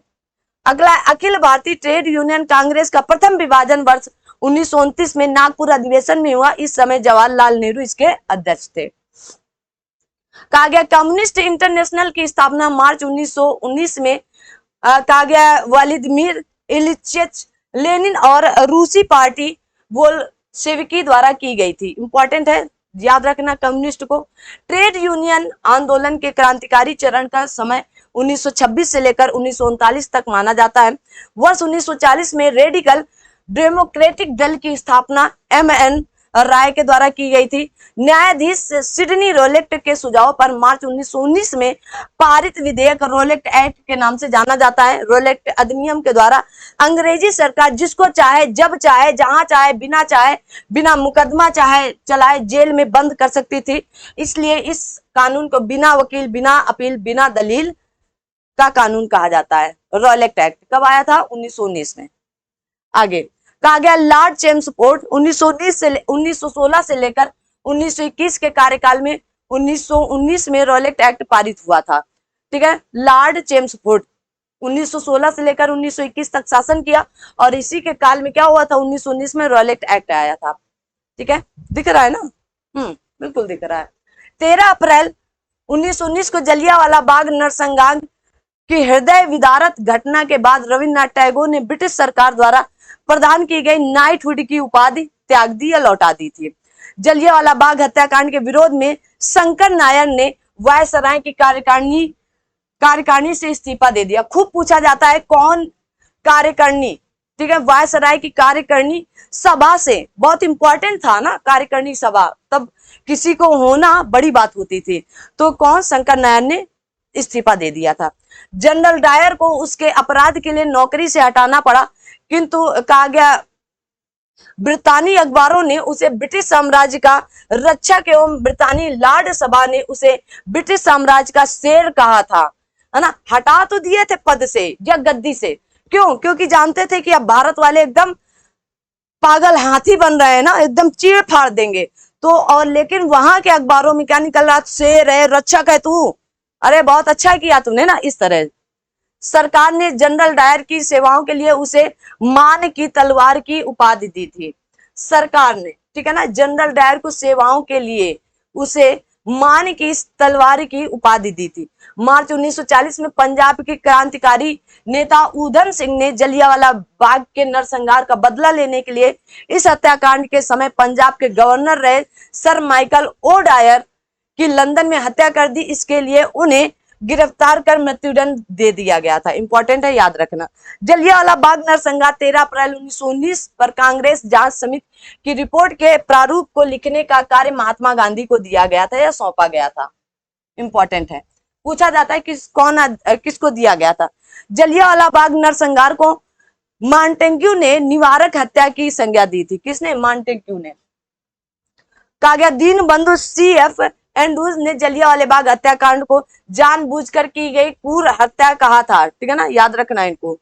अगला, अखिल भारतीय ट्रेड यूनियन कांग्रेस का प्रथम विभाजन वर्ष 1929 में नागपुर अधिवेशन में हुआ। इस समय जवाहरलाल नेहरू इसके अध्यक्ष थे। कहा गया कम्युनिस्ट इंटरनेशनल की स्थापना मार्च 1919 में कहा गया व्लादिमीर इलिच लेनिन और रूसी पार्टी बोल्शेविकी द्वारा की गई थी। इंपॉर्टेंट है, याद रखना कम्युनिस्ट को। ट्रेड यूनियन आंदोलन के क्रांतिकारी चरण का समय 1926 से लेकर 1939 तक माना जाता है। वर्ष 1940 में रेडिकल डेमोक्रेटिक दल की स्थापना एमएन राय के द्वारा की गई थी। न्यायाधीश सिडनी रोलेक्ट के सुझाव पर मार्च 1919 में पारित विधेयक रोलेक्ट एक्ट के नाम से जाना जाता है। रोलेक्ट अधिनियम के द्वारा अंग्रेजी सरकार जिसको चाहे, जब चाहे, जहां चाहे, बिना मुकदमा चाहे चलाए जेल में बंद कर सकती थी। इसलिए इस कानून को बिना वकील, बिना अपील, बिना दलील का कानून कहा जाता है। रोलेक्ट एक्ट कब आया था? 1919 में। आगे कहा गया लॉर्ड चेम्सफोर्ड 1916 से लेकर 1921 के कार्यकाल में 1919 में रोलेक्ट एक्ट पारित हुआ था। ठीक है। लॉर्ड चेम्सफोर्ड 1916 से लेकर 1921 तक शासन किया और इसी के काल में क्या हुआ था? 1919 में रोलेक्ट एक्ट आया था। ठीक है, दिख रहा है ना? बिल्कुल दिख रहा है। 13 अप्रैल 1919 को जलियांवाला बाग नरसंहार की हृदय विदारक घटना के बाद रविन्द्रनाथ टैगोर ने ब्रिटिश सरकार द्वारा प्रदान की गई नाइटहुड की उपाधि त्याग दी या लौटा दी थी। जलियांवाला बाग हत्याकांड के विरोध में शंकर नायर ने वायसराय की कार्यकारिणी से इस्तीफा दे दिया। खूब पूछा जाता है कौन कार्यकारिणी? ठीक है, वायसराय की कार्यकारिणी सभा से, बहुत इंपॉर्टेंट था ना कार्यकारिणी सभा, तब किसी को होना बड़ी बात होती थी। तो कौन? शंकर नायर ने इस्तीफा दे दिया था। जनरल डायर को उसके अपराध के लिए नौकरी से हटाना पड़ा, किंतु कहा गया ब्रितानी अखबारों ने उसे ब्रिटिश साम्राज्य का रक्षक एवं ब्रितानी लॉर्ड सभा ने उसे ब्रिटिश साम्राज्य का शेर कहा था, है ना। हटा तो दिए थे पद से या गद्दी से, क्यों? क्योंकि जानते थे कि अब भारत वाले एकदम पागल हाथी बन रहे हैं ना, एकदम चीड़ फाड़ देंगे। तो और लेकिन वहां के अखबारों में क्या निकल रहा? शेर है, रक्षक है तू, अरे बहुत अच्छा किया तुमने ना। इस तरह सरकार ने जनरल डायर की सेवाओं के लिए उसे मान की तलवार की उपाधि दी थी। सरकार ने, ठीक है ना, जनरल डायर को सेवाओं के लिए उसे मान की तलवार की उपाधि दी थी। मार्च 1940 में पंजाब के क्रांतिकारी नेता उधम सिंह ने जलियांवाला बाग के नरसंहार का बदला लेने के लिए इस हत्याकांड के समय पंजाब के गवर्नर रहे सर माइकल ओ डायर की लंदन में हत्या कर दी। इसके लिए उन्हें गिरफ्तार कर मृत्युदंड दे दिया गया था। इंपॉर्टेंट है, याद रखना। जलियांवाला बाग नरसंहार 13 अप्रैल 1919 पर कांग्रेस जांच समिति की रिपोर्ट के प्रारूप को लिखने का कार्य महात्मा गांधी को दिया गया था या सौंपा गया था। इंपॉर्टेंट है, पूछा जाता है किसको दिया गया था। जलियांवाला बाग नरसंहार को मॉन्टेग्यू ने निवारक हत्या की संज्ञा दी थी। किसने? मॉन्टेग्यू ने। कहा गया दीनबंधु CF एंड्रूज ने जलियांवाला बाग हत्याकांड को जानबूझकर की गई क्रूर हत्या कहा था। ठीक है ना, याद रखना इनको।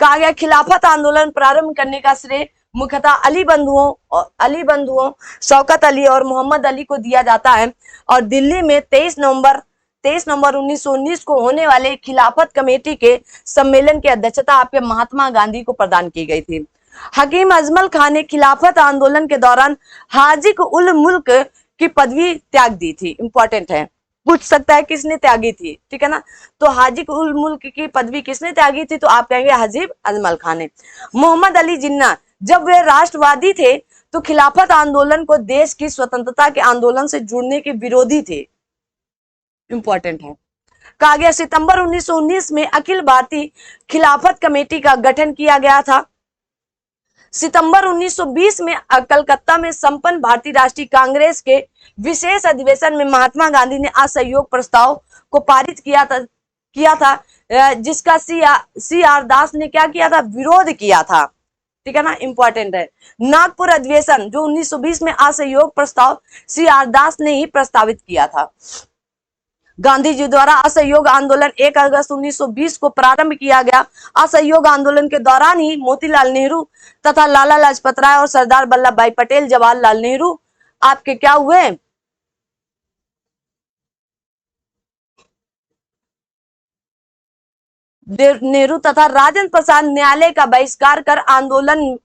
कहा गया खिलाफत आंदोलन प्रारंभ करने का श्रेय मुख्यतः अली बंधुओं शौकत अली और मोहम्मद अली को दिया जाता है और दिल्ली में 23 नवंबर 23 नवंबर 1919 को होने वाले खिलाफत कमेटी के सम्मेलन की अध्यक्षता आपके महात्मा गांधी को प्रदान की गई थी। हकीम अजमल खान ने खिलाफत आंदोलन के दौरान हाजिक उल मुल्क की पदवी त्याग दी थी। इंपॉर्टेंट है, पूछ सकता है किसने त्यागी थी, ठीक है ना। तो हाजिक उल मुल्क की पदवी किसने त्यागी थी, तो आप कहेंगे हजीब अजमल खान ने। मोहम्मद अली जिन्ना जब वे राष्ट्रवादी थे तो खिलाफत आंदोलन को देश की स्वतंत्रता के आंदोलन से जुड़ने के विरोधी थे। इंपॉर्टेंट है। कहा गया सितंबर 1919 में अखिल भारतीय खिलाफत कमेटी का गठन किया गया था। सितंबर 1920 में कलकत्ता में संपन्न भारतीय राष्ट्रीय कांग्रेस के विशेष अधिवेशन में महात्मा गांधी ने असहयोग प्रस्ताव को पारित किया था, जिसका सी आर दास ने क्या किया था, विरोध किया था, ठीक है ना। इंपॉर्टेंट है। नागपुर अधिवेशन जो 1920 में असहयोग प्रस्ताव सी आर दास ने ही प्रस्तावित किया था। गांधी जी द्वारा असहयोग आंदोलन 1 अगस्त 1920 को प्रारंभ किया गया। असहयोग आंदोलन के दौरान ही मोतीलाल नेहरू तथा लाला लाजपत राय और सरदार वल्लभ भाई पटेल, जवाहरलाल नेहरू आपके क्या हुए, नेहरू तथा राजेंद्र प्रसाद न्यायालय का बहिष्कार कर आंदोलन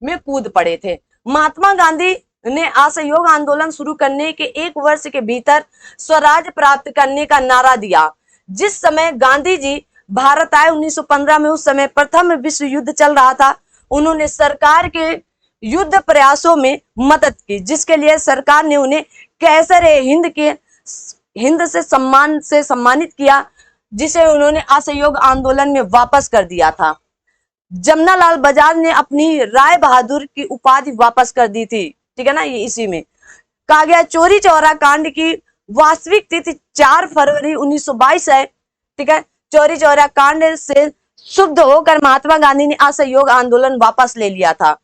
में कूद पड़े थे। महात्मा गांधी ने असहयोग आंदोलन शुरू करने के 1 वर्ष के भीतर स्वराज प्राप्त करने का नारा दिया। जिस समय गांधी जी भारत आए 1915 में, उस समय प्रथम विश्व युद्ध चल रहा था। उन्होंने सरकार के युद्ध प्रयासों में मदद की, जिसके लिए सरकार ने उन्हें हिंद से सम्मानित किया, जिसे उन्होंने असहयोग आंदोलन में वापस कर दिया था। जमनालाल बजाज ने अपनी राय बहादुर की उपाधि वापस कर दी थी, ठीक है ना। ये इसी में कहा गया चौरी चौरा कांड की वास्तविक तिथि 4 फरवरी 1922 है, ठीक है। चौरी चौरा कांड से शुद्ध होकर महात्मा गांधी ने असहयोग आंदोलन वापस ले लिया था।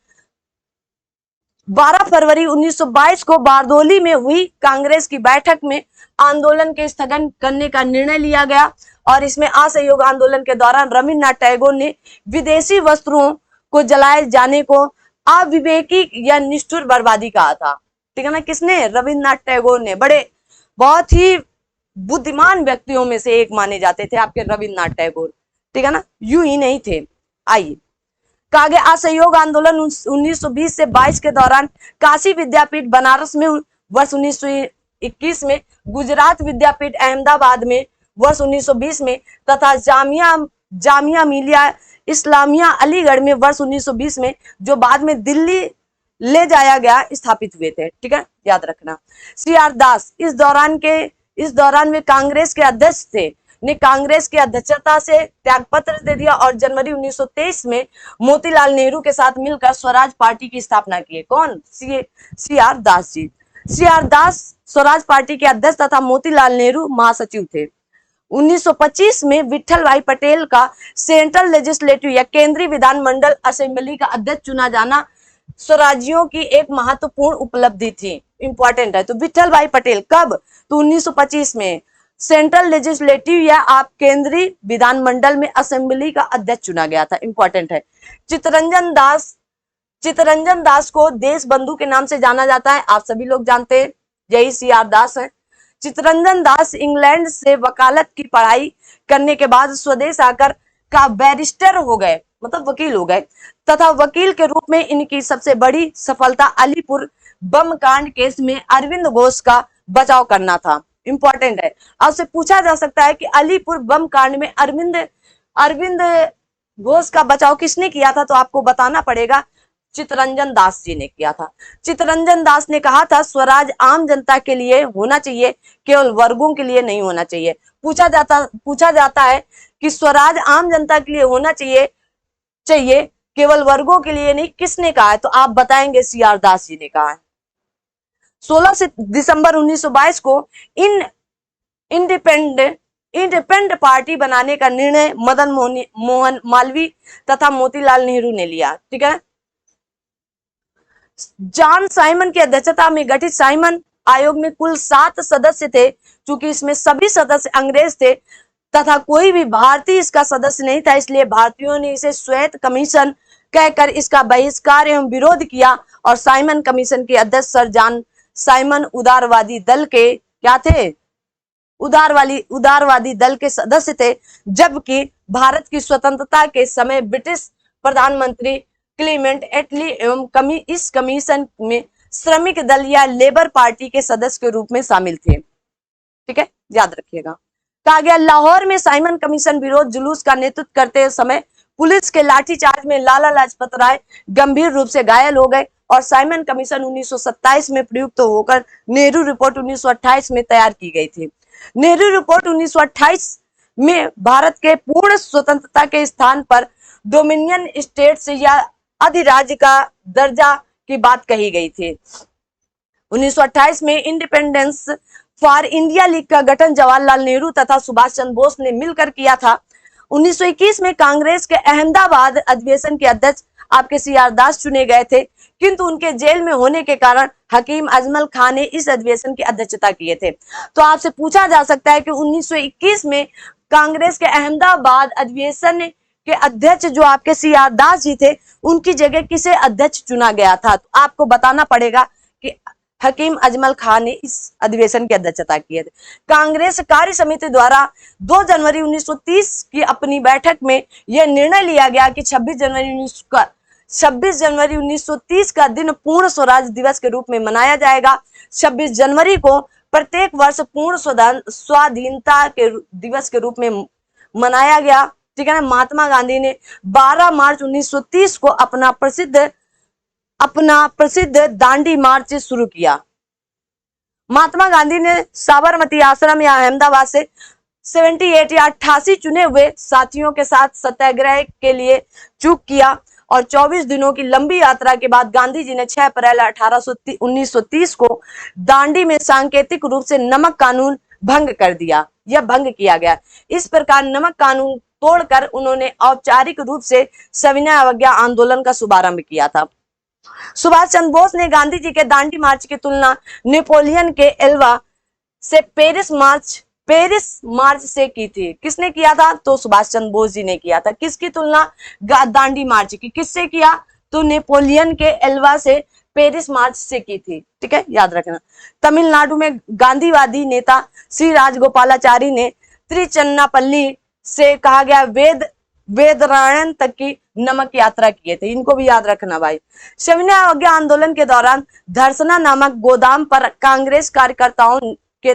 12 फरवरी 1922 को बारदोली में हुई कांग्रेस की बैठक में आंदोलन के स्थगन करने का निर्णय लिया गया और इसमें असहयोग आंदोलन के दौरान रविन्द्रनाथ टैगोर ने विदेशी वस्त्रों को जलाए जाने को अविवेकी या निष्ठुर बर्बादी कहा था, ठीक है ना। किसने, रविन्द्रनाथ टैगोर ने। बहुत ही बुद्धिमान व्यक्तियों में से एक माने जाते थे आपके रविन्द्रनाथ टैगोर, ठीक है ना, यूं ही नहीं थे। आइए, कहा गया असहयोग आंदोलन 1920 से 22 के दौरान काशी विद्यापीठ बनारस में वर्ष 1921 में, गुजरात विद्यापीठ अहमदाबाद में वर्ष 1920 में तथा जामिया मिलिया इस्लामिया अलीगढ़ में वर्ष 1920 में, जो बाद में दिल्ली ले जाया गया, स्थापित हुए थे, ठीक है, याद रखना। सी आर दास इस दौरान वे कांग्रेस के अध्यक्ष थे, ने कांग्रेस की अध्यक्षता से त्यागपत्र दे दिया और जनवरी 1923 में मोतीलाल नेहरू के साथ मिलकर स्वराज पार्टी की स्थापना की। कौन, C R Das ji. C R दास स्वराज पार्टी के अध्यक्ष तथा मोतीलाल नेहरू महासचिव थे। 1925 में विठल भाई पटेल का सेंट्रल लेजिस्लेटिव या केंद्रीय विधानमंडल असेंबली का अध्यक्ष चुना जाना स्वराजियों की एक महत्वपूर्ण उपलब्धि थी। इंपॉर्टेंट है। तो विठल भाई पटेल कब, तो 1925 में सेंट्रल लेजिस्लेटिव या आप केंद्रीय विधानमंडल में असेंबली का अध्यक्ष चुना गया था। इंपॉर्टेंट है। चित्तरंजन दास को देश बंधु के नाम से जाना जाता है, आप सभी लोग जानते हैं, यही सी आर दास है। चित्तरंजन दास इंग्लैंड से वकालत की पढ़ाई करने के बाद स्वदेश आकर का बैरिस्टर हो गए, मतलब वकील हो गए, तथा वकील के रूप में इनकी सबसे बड़ी सफलता अलीपुर बम कांड केस में अरविंद घोष का बचाव करना था। इंपॉर्टेंट है। आपसे पूछा जा सकता है कि अलीपुर बम कांड में अरविंद घोष का बचाव किसने किया था, तो आपको बताना पड़ेगा चित्तरंजन दास जी ने किया था। चित्तरंजन दास ने कहा था स्वराज आम जनता के लिए होना चाहिए, केवल वर्गों के लिए नहीं होना चाहिए। पूछा जाता है कि स्वराज आम जनता के लिए होना चाहिए केवल वर्गों के लिए नहीं, किसने कहा है, तो आप बताएंगे सी आर दास जी ने कहा है। 16 दिसंबर 1922 को इंडिपेंडेंट पार्टी बनाने का निर्णय मदन मोहन मालवीय तथा मोतीलाल नेहरू ने लिया, ठीक है। जॉन साइमन की अध्यक्षता में गठित साइमन आयोग में कुल 7 सदस्य थे। चूंकि इसमें सभी सदस्य अंग्रेज थे तथा कोई भी भारतीय इसका सदस्य नहीं था, इसलिए भारतीयों ने इसे श्वेत कमीशन कहकर इसका बहिष्कार एवं विरोध किया और साइमन कमीशन के अध्यक्ष सर जॉन साइमन उदारवादी दल के क्या थे, उदारवादी दल के सदस्य थे, जबकि भारत की स्वतंत्रता के समय ब्रिटिश प्रधानमंत्री क्लीमेंट एटली एवं इस कमीशन में श्रमिक दल या लेबर पार्टी के सदस्य के रूप में शामिल थे। ठीक है, याद रखिएगा। कहा गया लाहौर में साइमन कमीशन विरोध जुलूस का नेतृत्व करते समय पुलिस के लाठीचार्ज में लाला लाजपत राय गंभीर रूप से घायल हो गए और साइमन कमीशन 1927 में प्रयुक्त होकर नेहरू रिपोर्ट 1928 में तैयार की गई थी। नेहरू रिपोर्ट 1928 में भारत के पूर्ण स्वतंत्रता के स्थान पर डोमिनियन स्टेट्स या अधिराज्य का दर्जा की बात कही गई थी। 1928 में इंडिपेंडेंस फॉर इंडिया लीग का गठन जवाहरलाल नेहरू तथा सुभाष चंद्र बोस ने मिलकर किया था। 1921 में कांग्रेस के अहमदाबाद अधिवेशन के अध्यक्ष आपके सीआर दास चुने गए थे, किंतु उनके जेल में होने के कारण हकीम अजमल खान ने इस अधिवेशन की अध्यक्षता किए थे। तो आपसे पूछा जा सकता है कि 1921 में कांग्रेस के अहमदाबाद अधिवेशन के अध्यक्ष जो आपके सीआर दास जी थे, उनकी जगह किसे अध्यक्ष चुना गया था? तो आपको बताना पड़ेगा कि हकीम अजमल खान ने इस अधिवेशन की अध्यक्षता की थी। कांग्रेस कार्य समिति द्वारा 2 जनवरी 1930 की अपनी बैठक में यह निर्णय लिया गया कि 26 जनवरी 1930 का दिन पूर्ण स्वराज दिवस के रूप में मनाया जाएगा। 26 जनवरी को प्रत्येक वर्ष पूर्ण स्वाधीनता के दिवस के रूप में मनाया गया। ठीक है ना। महात्मा गांधी ने 12 मार्च 1930 को अपना प्रसिद्ध दांडी मार्च शुरू किया। महात्मा गांधी ने साबरमती आश्रम या अहमदाबाद से 78 या 88 चुने हुए साथियों के साथ सत्याग्रह के लिए चूक किया और 24 दिनों की लंबी यात्रा के बाद गांधी जी ने 6 अप्रैल 1930 को दांडी में सांकेतिक रूप से नमक कानून भंग कर दिया। यह भंग किया गया। इस प्रकार नमक कानून तोड़कर उन्होंने औपचारिक रूप से सविनय अवज्ञा आंदोलन का शुभारंभ किया था। सुभाष चंद्र बोस ने गांधी जी के दांडी मार्च की तुलना नेपोलियन के एल्वा से पेरिस मार्च से की थी। किसने किया था? तो सुभाष चंद्र बोस जी ने किया था। किसकी तुलना? दांडी मार्च की। किससे किया? तो नेपोलियन के एल्वा से पेरिस मार्च से की थी। ठीक है, याद रखना। तमिलनाडु में गांधीवादी नेता श्री राजगोपालाचारी ने त्रिचन्नापल्ली से कहा गया वेदरायण तक की नमक यात्रा किए थे। इनको भी याद रखना भाई। सविनय अवज्ञा आंदोलन के दौरान धरसना नामक गोदाम पर कांग्रेस कार्यकर्ताओं के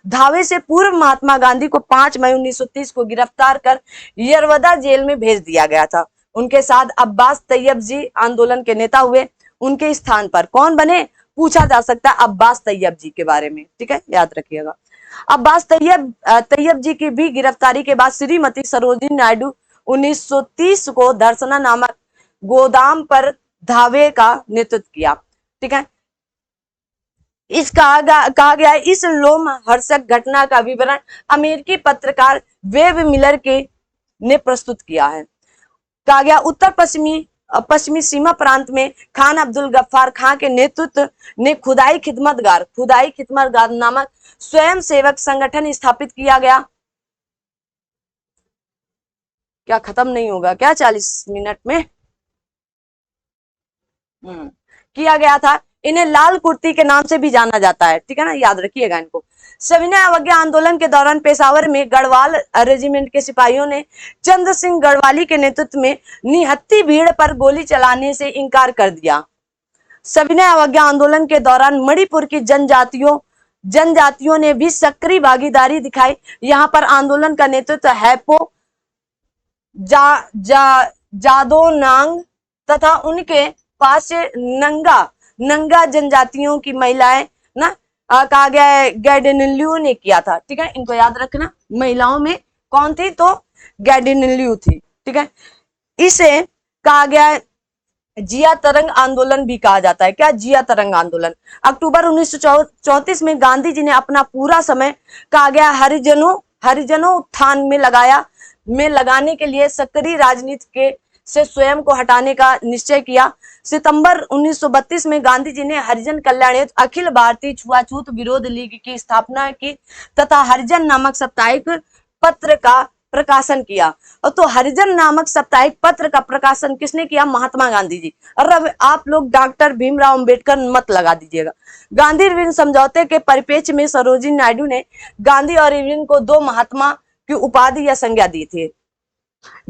धावे से पूर्व महात्मा गांधी को 5 मई 1930 को गिरफ्तार कर यरवदा जेल में भेज दिया गया था। उनके साथ अब्बास तैयब जी आंदोलन के नेता हुए। उनके स्थान पर कौन बने? पूछा जा सकता है अब्बास तैयब जी के बारे में। ठीक है, याद रखिएगा। अब्बास तैयब जी की भी गिरफ्तारी के बाद श्रीमती सरोजिनी नायडू 1930 को धरसना नामक गोदाम पर धावे का नेतृत्व किया। ठीक है, इस कहा गया इस लोमहर्षक घटना का विवरण अमेरिकी पत्रकार वेब मिलर ने प्रस्तुत किया है। कहा गया उत्तर पश्चिमी सीमा प्रांत में खान अब्दुल गफ्फार खां के नेतृत्व ने खुदाई खिदमतगार नामक स्वयं सेवक संगठन स्थापित किया गया। क्या खत्म नहीं होगा क्या 40 मिनट में? किया गया था। इन्हें लाल कुर्ती के नाम से भी जाना जाता है। ठीक है ना, याद रखिएगा इनको। सविनय अवज्ञा आंदोलन के दौरान पेशावर में गढ़वाल रेजिमेंट के सिपाहियों ने चंद्र सिंह गढ़वाली के नेतृत्व में निहत्थी भीड़ पर गोली चलाने से इनकार कर दिया। सविनय अवज्ञा आंदोलन के दौरान मणिपुर की जनजातियों ने भी सक्रिय भागीदारी दिखाई। यहाँ पर आंदोलन का नेतृत्व हैपो जादोनांग तथा उनके पास नंगा जनजातियों की महिलाएं ना कहा गया है गैडिनल्यू ने किया था। ठीक है, इनको याद रखना। महिलाओं में कौन थी? तो गैडिनल्यू थी। ठीक है, इसे कहा गया जिया तरंग आंदोलन भी कहा जाता है। क्या? जिया तरंग आंदोलन। अक्टूबर 1934 में गांधी जी ने अपना पूरा समय कहा गया हरिजनों उत्थान में लगाने के लिए सक्रिय राजनीति से स्वयं को हटाने का निश्चय किया। सितंबर 1932 में गांधी जी ने हरिजन कल्याण हेतु अखिल भारतीय छुआछूत विरोध लीग की स्थापना की तथा हरिजन नामक साप्ताहिक पत्र का प्रकाशन किया। और तो हरिजन नामक साप्ताहिक पत्र का प्रकाशन किसने किया? महात्मा गांधी जी। और अब आप लोग डॉक्टर भीमराव अंबेडकर मत लगा दीजिएगा। गांधी इरविन समझौते के परिप्रेक्ष्य में सरोजिनी नायडू ने गांधी और इरविन को दो महात्मा की उपाधि या संज्ञा दी थी।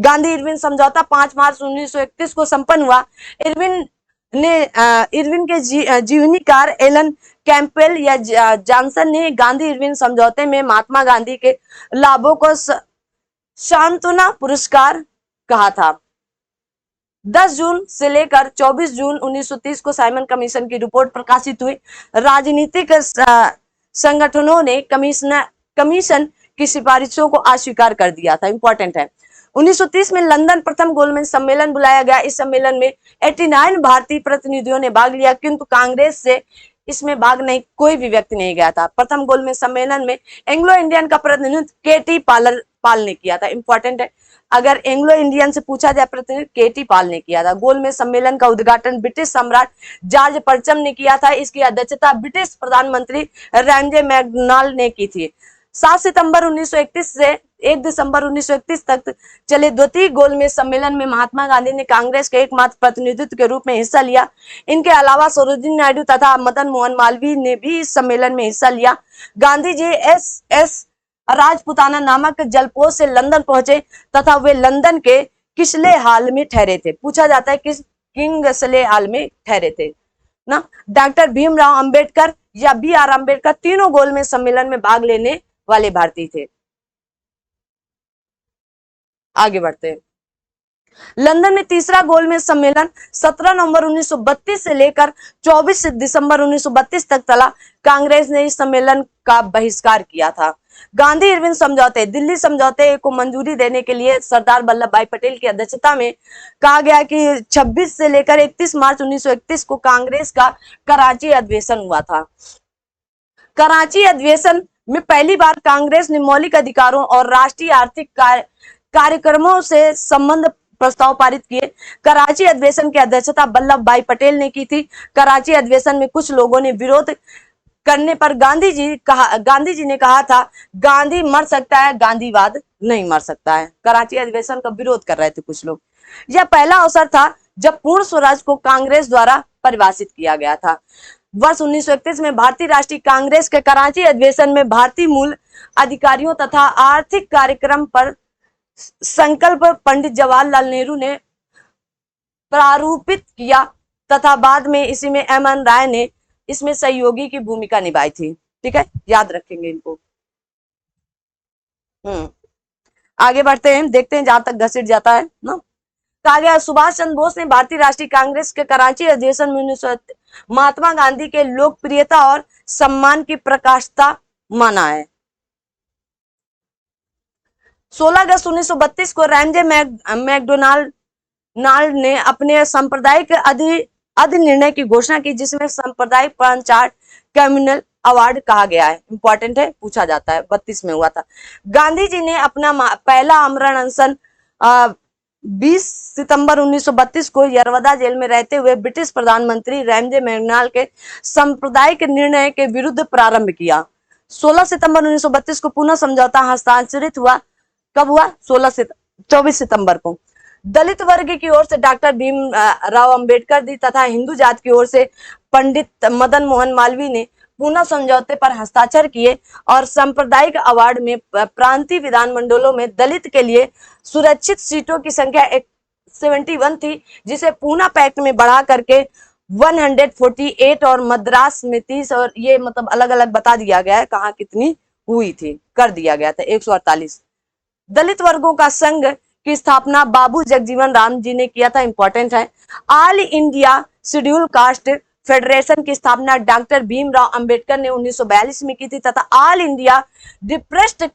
गांधी इरविन समझौता 5 मार्च 1931 को संपन्न हुआ। इरविन के जीवनीकार एलन कैंपबेल या जॉनसन ने गांधी इरविन समझौते में महात्मा गांधी के लाभों को सांत्वना पुरस्कार कहा था। 10 जून से लेकर 24 जून 1930 को साइमन कमीशन की रिपोर्ट प्रकाशित हुई। राजनीतिक संगठनों ने कमीशन की सिफारिशों को अस्वीकार कर दिया था। इंपॉर्टेंट है। 1930 में लंदन प्रथम गोलमेज सम्मेलन बुलाया गया। इस सम्मेलन में 89 भारतीय प्रतिनिधियों ने भाग लिया, किंतु कांग्रेस से इसमें भाग नहीं कोई भी व्यक्ति नहीं गया था। प्रथम गोलमेज सम्मेलन में एंग्लो इंडियन का प्रतिनिधित्व केटी पाल ने किया था। इंपॉर्टेंट है, अगर एंग्लो इंडियन से पूछा जाए प्रतिनिधित्व केटी पाल ने किया था। गोलमेज सम्मेलन का उद्घाटन ब्रिटिश सम्राट जॉर्ज परचम ने किया था। इसकी अध्यक्षता ब्रिटिश प्रधानमंत्री रैमजे मैकडॉनल्ड ने की थी। 7 सितंबर 1931 से 1 दिसंबर 1931 तक चले द्वितीय गोलमेज सम्मेलन में महात्मा गांधी ने कांग्रेस के एकमात्र प्रतिनिधित्व के रूप में हिस्सा लिया। इनके अलावा सरोजिनी नायडू तथा मदन मोहन मालवीय ने भी इस सम्मेलन में हिस्सा लिया। गांधी जी एस राजपुताना नामक जलपोत से लंदन पहुंचे तथा वे लंदन के किसले हाल में ठहरे थे। पूछा जाता है किस किंगस्ले हाल में ठहरे थे ना। डॉक्टर भीमराव अंबेडकर या BR अंबेडकर तीनों गोलमेज सम्मेलन में भाग लेने वाले भारतीय थे। आगे बढ़ते हैं। लंदन में तीसरा गोलमेज सम्मेलन 17 नवंबर 1932 से लेकर 24 दिसंबर 1932 तक चला। कांग्रेस ने इस सम्मेलन का बहिष्कार किया था। गांधी इरविन समझौते, दिल्ली समझौते को मंजूरी देने के लिए सरदार वल्लभ भाई पटेल की अध्यक्षता में कहा गया कि 26 से लेकर 31 मार्च 1931 को कांग्रेस का कराची अधिवेशन हुआ था। कराची अधिवेशन में पहली बार कांग्रेस ने मौलिक अधिकारों और राष्ट्रीय आर्थिक कार्यक्रमों से संबंध प्रस्ताव पारित किए। कराची अधिवेशन की अध्यक्षता वल्लभ भाई पटेल ने की थी। कराची अधिवेशन में कुछ लोगों ने विरोध करने पर गांधी जी ने कहा था, गांधी मर सकता है, गांधीवाद नहीं मर सकता है। कराची अधिवेशन का विरोध कर रहे थे कुछ लोग। यह पहला अवसर था जब पूर्ण स्वराज को कांग्रेस द्वारा परिभाषित किया गया था। वर्ष 1931 में भारतीय राष्ट्रीय कांग्रेस के कराची अधिवेशन में भारतीय मूल अधिकारियों तथा आर्थिक कार्यक्रम पर संकल्प पंडित जवाहरलाल नेहरू ने प्रारूपित किया तथा बाद में इसी में MN राय ने इसमें सहयोगी की भूमिका निभाई थी। ठीक है, याद रखेंगे इनको। आगे बढ़ते हैं, देखते हैं जहां तक घसीट जाता है ना। कहा गया सुभाष चंद्र बोस ने भारतीय राष्ट्रीय कांग्रेस के कराची अधिवेशन में महात्मा गांधी के लोकप्रियता और सम्मान की प्रकाशता माना है। 16 अगस्त 1932 को रैमजे मैकडॉनल्ड ने अपने सांप्रदायिक अधिनिर्णय की घोषणा की, जिसमें सांप्रदायिक पंचायत कम्युनल अवार्ड कहा गया है। इंपॉर्टेंट है, पूछा जाता है। 32 में हुआ था। गांधी जी ने अपना पहला आमरण अनशन 20 सितंबर 1932 को यरवदा जेल में रहते हुए ब्रिटिश प्रधानमंत्री रैमजे मैकडॉनल्ड के सांप्रदायिक निर्णय के विरुद्ध प्रारंभ किया। 16 सितंबर 1932 को पुनः समझौता हस्ताक्षरित हुआ। कब हुआ? 24 सितंबर को। दलित वर्ग की ओर से डॉक्टर भीमराव अंबेडकर जी तथा हिंदू जात की ओर से पंडित मदन मोहन मालवीय ने पुनः समझौते पर हस्ताक्षर किए और सांप्रदायिक अवार्ड में प्रांतीय विधानमंडलों में दलित के लिए सुरक्षित सीटों की संख्या 71 थी, जिसे पूना पैक्ट में बढ़ा करके 148 और मद्रास में 30 और ये मतलब अलग अलग बता दिया गया है कहाँ कितनी हुई थी, कर दिया गया था 148। दलित वर्गों का संघ की स्थापना बाबू जगजीवन राम जी ने किया था। इंपॉर्टेंट है। All India schedule caste federation की स्थापना डॉक्टर भीमराव अंबेडकर ने 1942 में की थी तथा all India depressed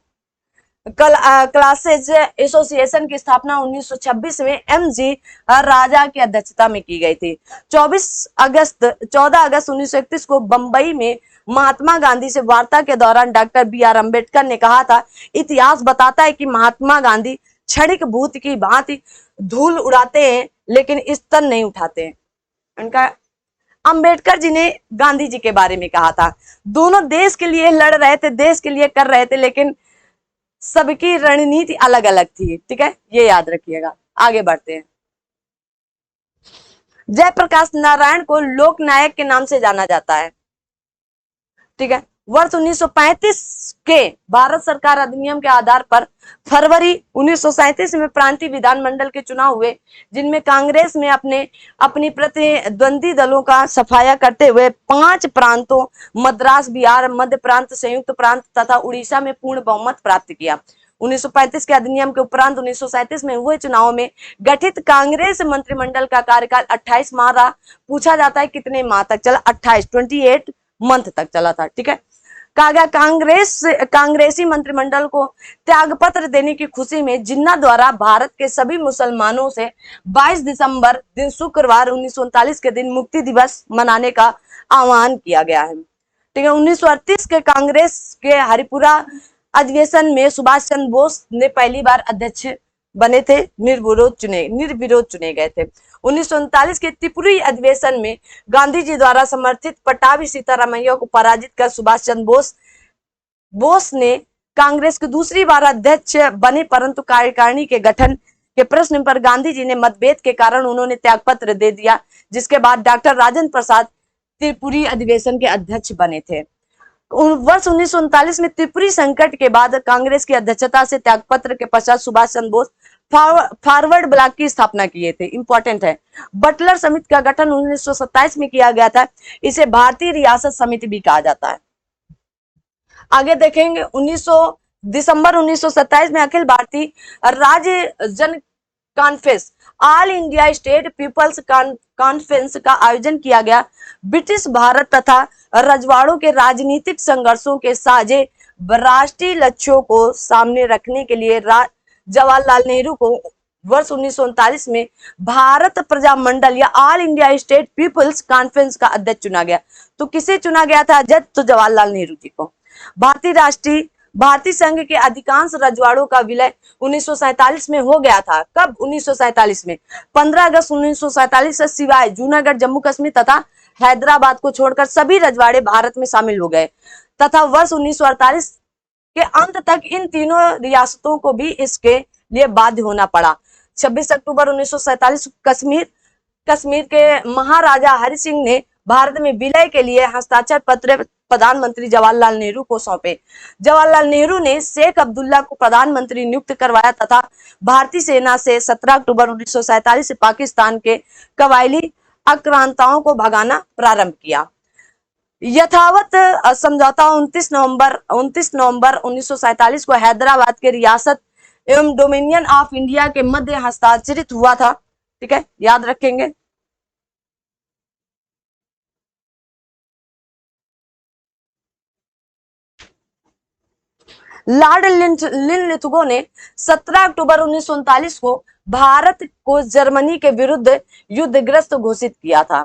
classes association की स्थापना 1926 में MG राजा की अध्यक्षता में की गई थी। 14 अगस्त 1931 को बंबई में महात्मा गांधी से वार्ता के दौरान डॉक्टर BR अंबेडकर ने कहा था, इतिहास बताता है कि महात्मा गांधी क्षणिक भूत की भांति धूल उड़ाते हैं लेकिन स्तन नहीं उठाते हैं। उनका अंबेडकर जी ने गांधी जी के बारे में कहा था, दोनों देश के लिए लड़ रहे थे, देश के लिए कर रहे थे, लेकिन सबकी रणनीति अलग अलग थी, ठीक है, ये याद रखिएगा। आगे बढ़ते हैं। जयप्रकाश नारायण को लोक नायक के नाम से जाना जाता है, ठीक है। वर्ष 1935 के भारत सरकार अधिनियम के आधार पर फरवरी 1937 में प्रांतीय विधानमंडल के चुनाव हुए, जिनमें कांग्रेस में अपनी प्रतिद्वंदी दलों का सफाया करते हुए 5 प्रांतों मद्रास, बिहार, मध्य प्रांत, संयुक्त प्रांत तथा उड़ीसा में पूर्ण बहुमत प्राप्त किया। 1935 के अधिनियम के उपरांत 1937 में हुए चुनाव में गठित कांग्रेस मंत्रिमंडल का कार्यकाल 28 माह रहा। पूछा जाता है कितने माह तक चला? 28 मंथ तक चला था, ठीक है। कहा गया कांग्रेसी मंत्रिमंडल को त्यागपत्र देने की खुशी में जिन्ना द्वारा भारत के सभी मुसलमानों से 22 दिसंबर दिन शुक्रवार 1939 के दिन मुक्ति दिवस मनाने का आह्वान किया गया है, ठीक है। 1938 के कांग्रेस के हरिपुरा अधिवेशन में सुभाष चंद्र बोस ने पहली बार अध्यक्ष बने थे, निर्विरोध चुने गए थे। 1939 के त्रिपुरी अधिवेशन में गांधी जी द्वारा समर्थित पट्टाभी सीतारामैया को पराजित कर सुभाष चंद्र बोस ने कांग्रेस के दूसरी बार अध्यक्ष बने, परंतु कार्यकारिणी के गठन के प्रश्न पर गांधी जी ने मतभेद के कारण उन्होंने त्यागपत्र दे दिया, जिसके बाद डॉक्टर राजेंद्र प्रसाद त्रिपुरी अधिवेशन के अध्यक्ष बने थे। वर्ष 1939 में त्रिपुरी संकट के बाद कांग्रेस की अध्यक्षता से त्यागपत्र के पश्चात सुभाष चंद्र बोस फॉरवर्ड ब्लॉक की स्थापना किए थे। इंपॉर्टेंट है। बटलर समिति का गठन 1927 में किया गया था। इसे भारतीय रियासत समिति भी कहा जाता है। आगे देखेंगे। दिसंबर 1927 में अखिल भारतीय राज्य जन conference all India state people's conference का आयोजन किया गया। ब्रिटिश भारत तथा रजवाड़ों के राजनीतिक संघर्षों के साझे राष्ट्रीय लक्ष्यों को सामने रखने के लिए जवाहरलाल नेहरू को वर्ष 1939 में भारत प्रजामंडल या all India state people's conference का अध्यक्ष चुना गया। तो किसे चुना गया था अध्यक्ष? तो जवाहरलाल नेहरू जी को। भारतीय संघ के अधिकांश रजवाड़ों का विलय 1947 में हो गया था। कब? 1947 में। 15 अगस्त 1947 से सिवाय जूनागढ़, जम्मू कश्मीर तथा हैदराबाद को छोड़कर सभी रजवाड़े भारत में शामिल हो गए तथा वर्ष 1948 के अंत तक इन तीनों रियासतों को भी इसके लिए बाध्य होना पड़ा। 26 अक्टूबर 1947 कश्मीर के महाराजा हरि सिंह ने भारत में विलय के लिए हस्ताक्षर पत्र प्रधानमंत्री जवाहरलाल नेहरू को सौंपे। जवाहरलाल नेहरू ने शेख अब्दुल्ला को प्रधानमंत्री नियुक्त करवाया तथा भारतीय सेना से 17 अक्टूबर 1947 से पाकिस्तान के कबायली आक्रांताओं को भगाना प्रारंभ किया। यथावत समझौता 29 नवंबर 1947 को हैदराबाद के रियासत एवं डोमिनियन ऑफ इंडिया के मध्य हस्ताक्षरित हुआ था, ठीक है, याद रखेंगे। लॉर्ड लिनलिथगो ने 17 अक्टूबर 1939 को भारत को जर्मनी के विरुद्ध युद्धग्रस्त घोषित किया था।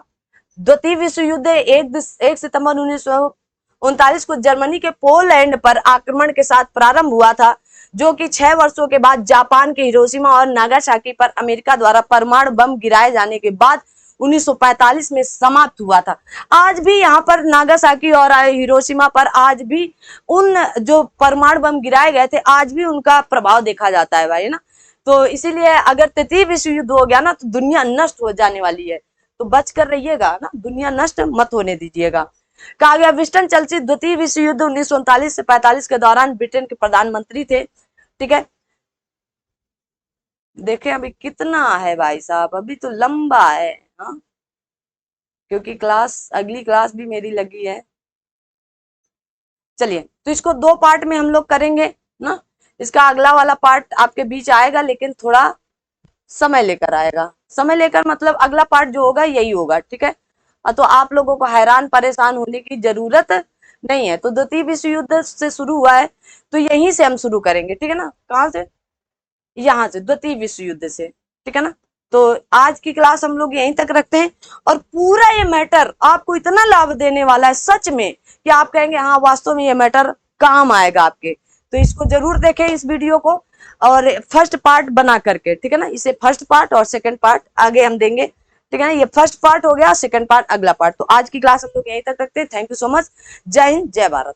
द्वितीय विश्व युद्ध 1 सितंबर 1939 को जर्मनी के पोलैंड पर आक्रमण के साथ प्रारंभ हुआ था, जो कि 6 वर्षों के बाद जापान के हिरोशिमा और नागासाकी पर अमेरिका द्वारा परमाणु बम गिराए जाने के बाद 1945 में समाप्त हुआ था। आज भी यहाँ पर नागासाकी और हिरोशिमा पर आज भी उन जो परमाणु बम गिराए गए थे आज भी उनका प्रभाव देखा जाता है भाई ना। तो इसीलिए अगर तृतीय विश्व युद्ध हो गया ना तो दुनिया नष्ट हो जाने वाली है, तो बच कर रहिएगा ना, दुनिया नष्ट मत होने दीजिएगा। कहा गया विंस्टन चर्चिल द्वितीय विश्व युद्ध 1939 से 45 के दौरान ब्रिटेन के प्रधानमंत्री थे, ठीक है। देखें अभी कितना है भाई साहब, अभी तो लंबा है हाँ, क्योंकि अगली क्लास भी मेरी लगी है। चलिए तो इसको 2 पार्ट में हम लोग करेंगे ना। इसका अगला वाला पार्ट आपके बीच आएगा, लेकिन थोड़ा समय लेकर आएगा। समय लेकर मतलब अगला पार्ट जो होगा यही होगा, ठीक है। तो आप लोगों को हैरान परेशान होने की जरूरत नहीं है। तो द्वितीय विश्व युद्ध से शुरू हुआ है तो यहीं से हम शुरू करेंगे, ठीक है ना। कहाँ से? यहाँ से, द्वितीय विश्व युद्ध से, ठीक है ना। तो आज की क्लास हम लोग यहीं तक रखते हैं और पूरा ये मैटर आपको इतना लाभ देने वाला है सच में कि आप कहेंगे हाँ वास्तव में ये मैटर काम आएगा आपके। तो इसको जरूर देखें इस वीडियो को और फर्स्ट पार्ट बना करके, ठीक है ना। इसे फर्स्ट पार्ट और सेकंड पार्ट आगे हम देंगे, ठीक है ना। ये फर्स्ट पार्ट हो गया, सेकंड पार्ट अगला पार्ट। तो आज की क्लास हम लोग यहीं तक रखते हैं। Thank you so much. जय हिंद, जय भारत।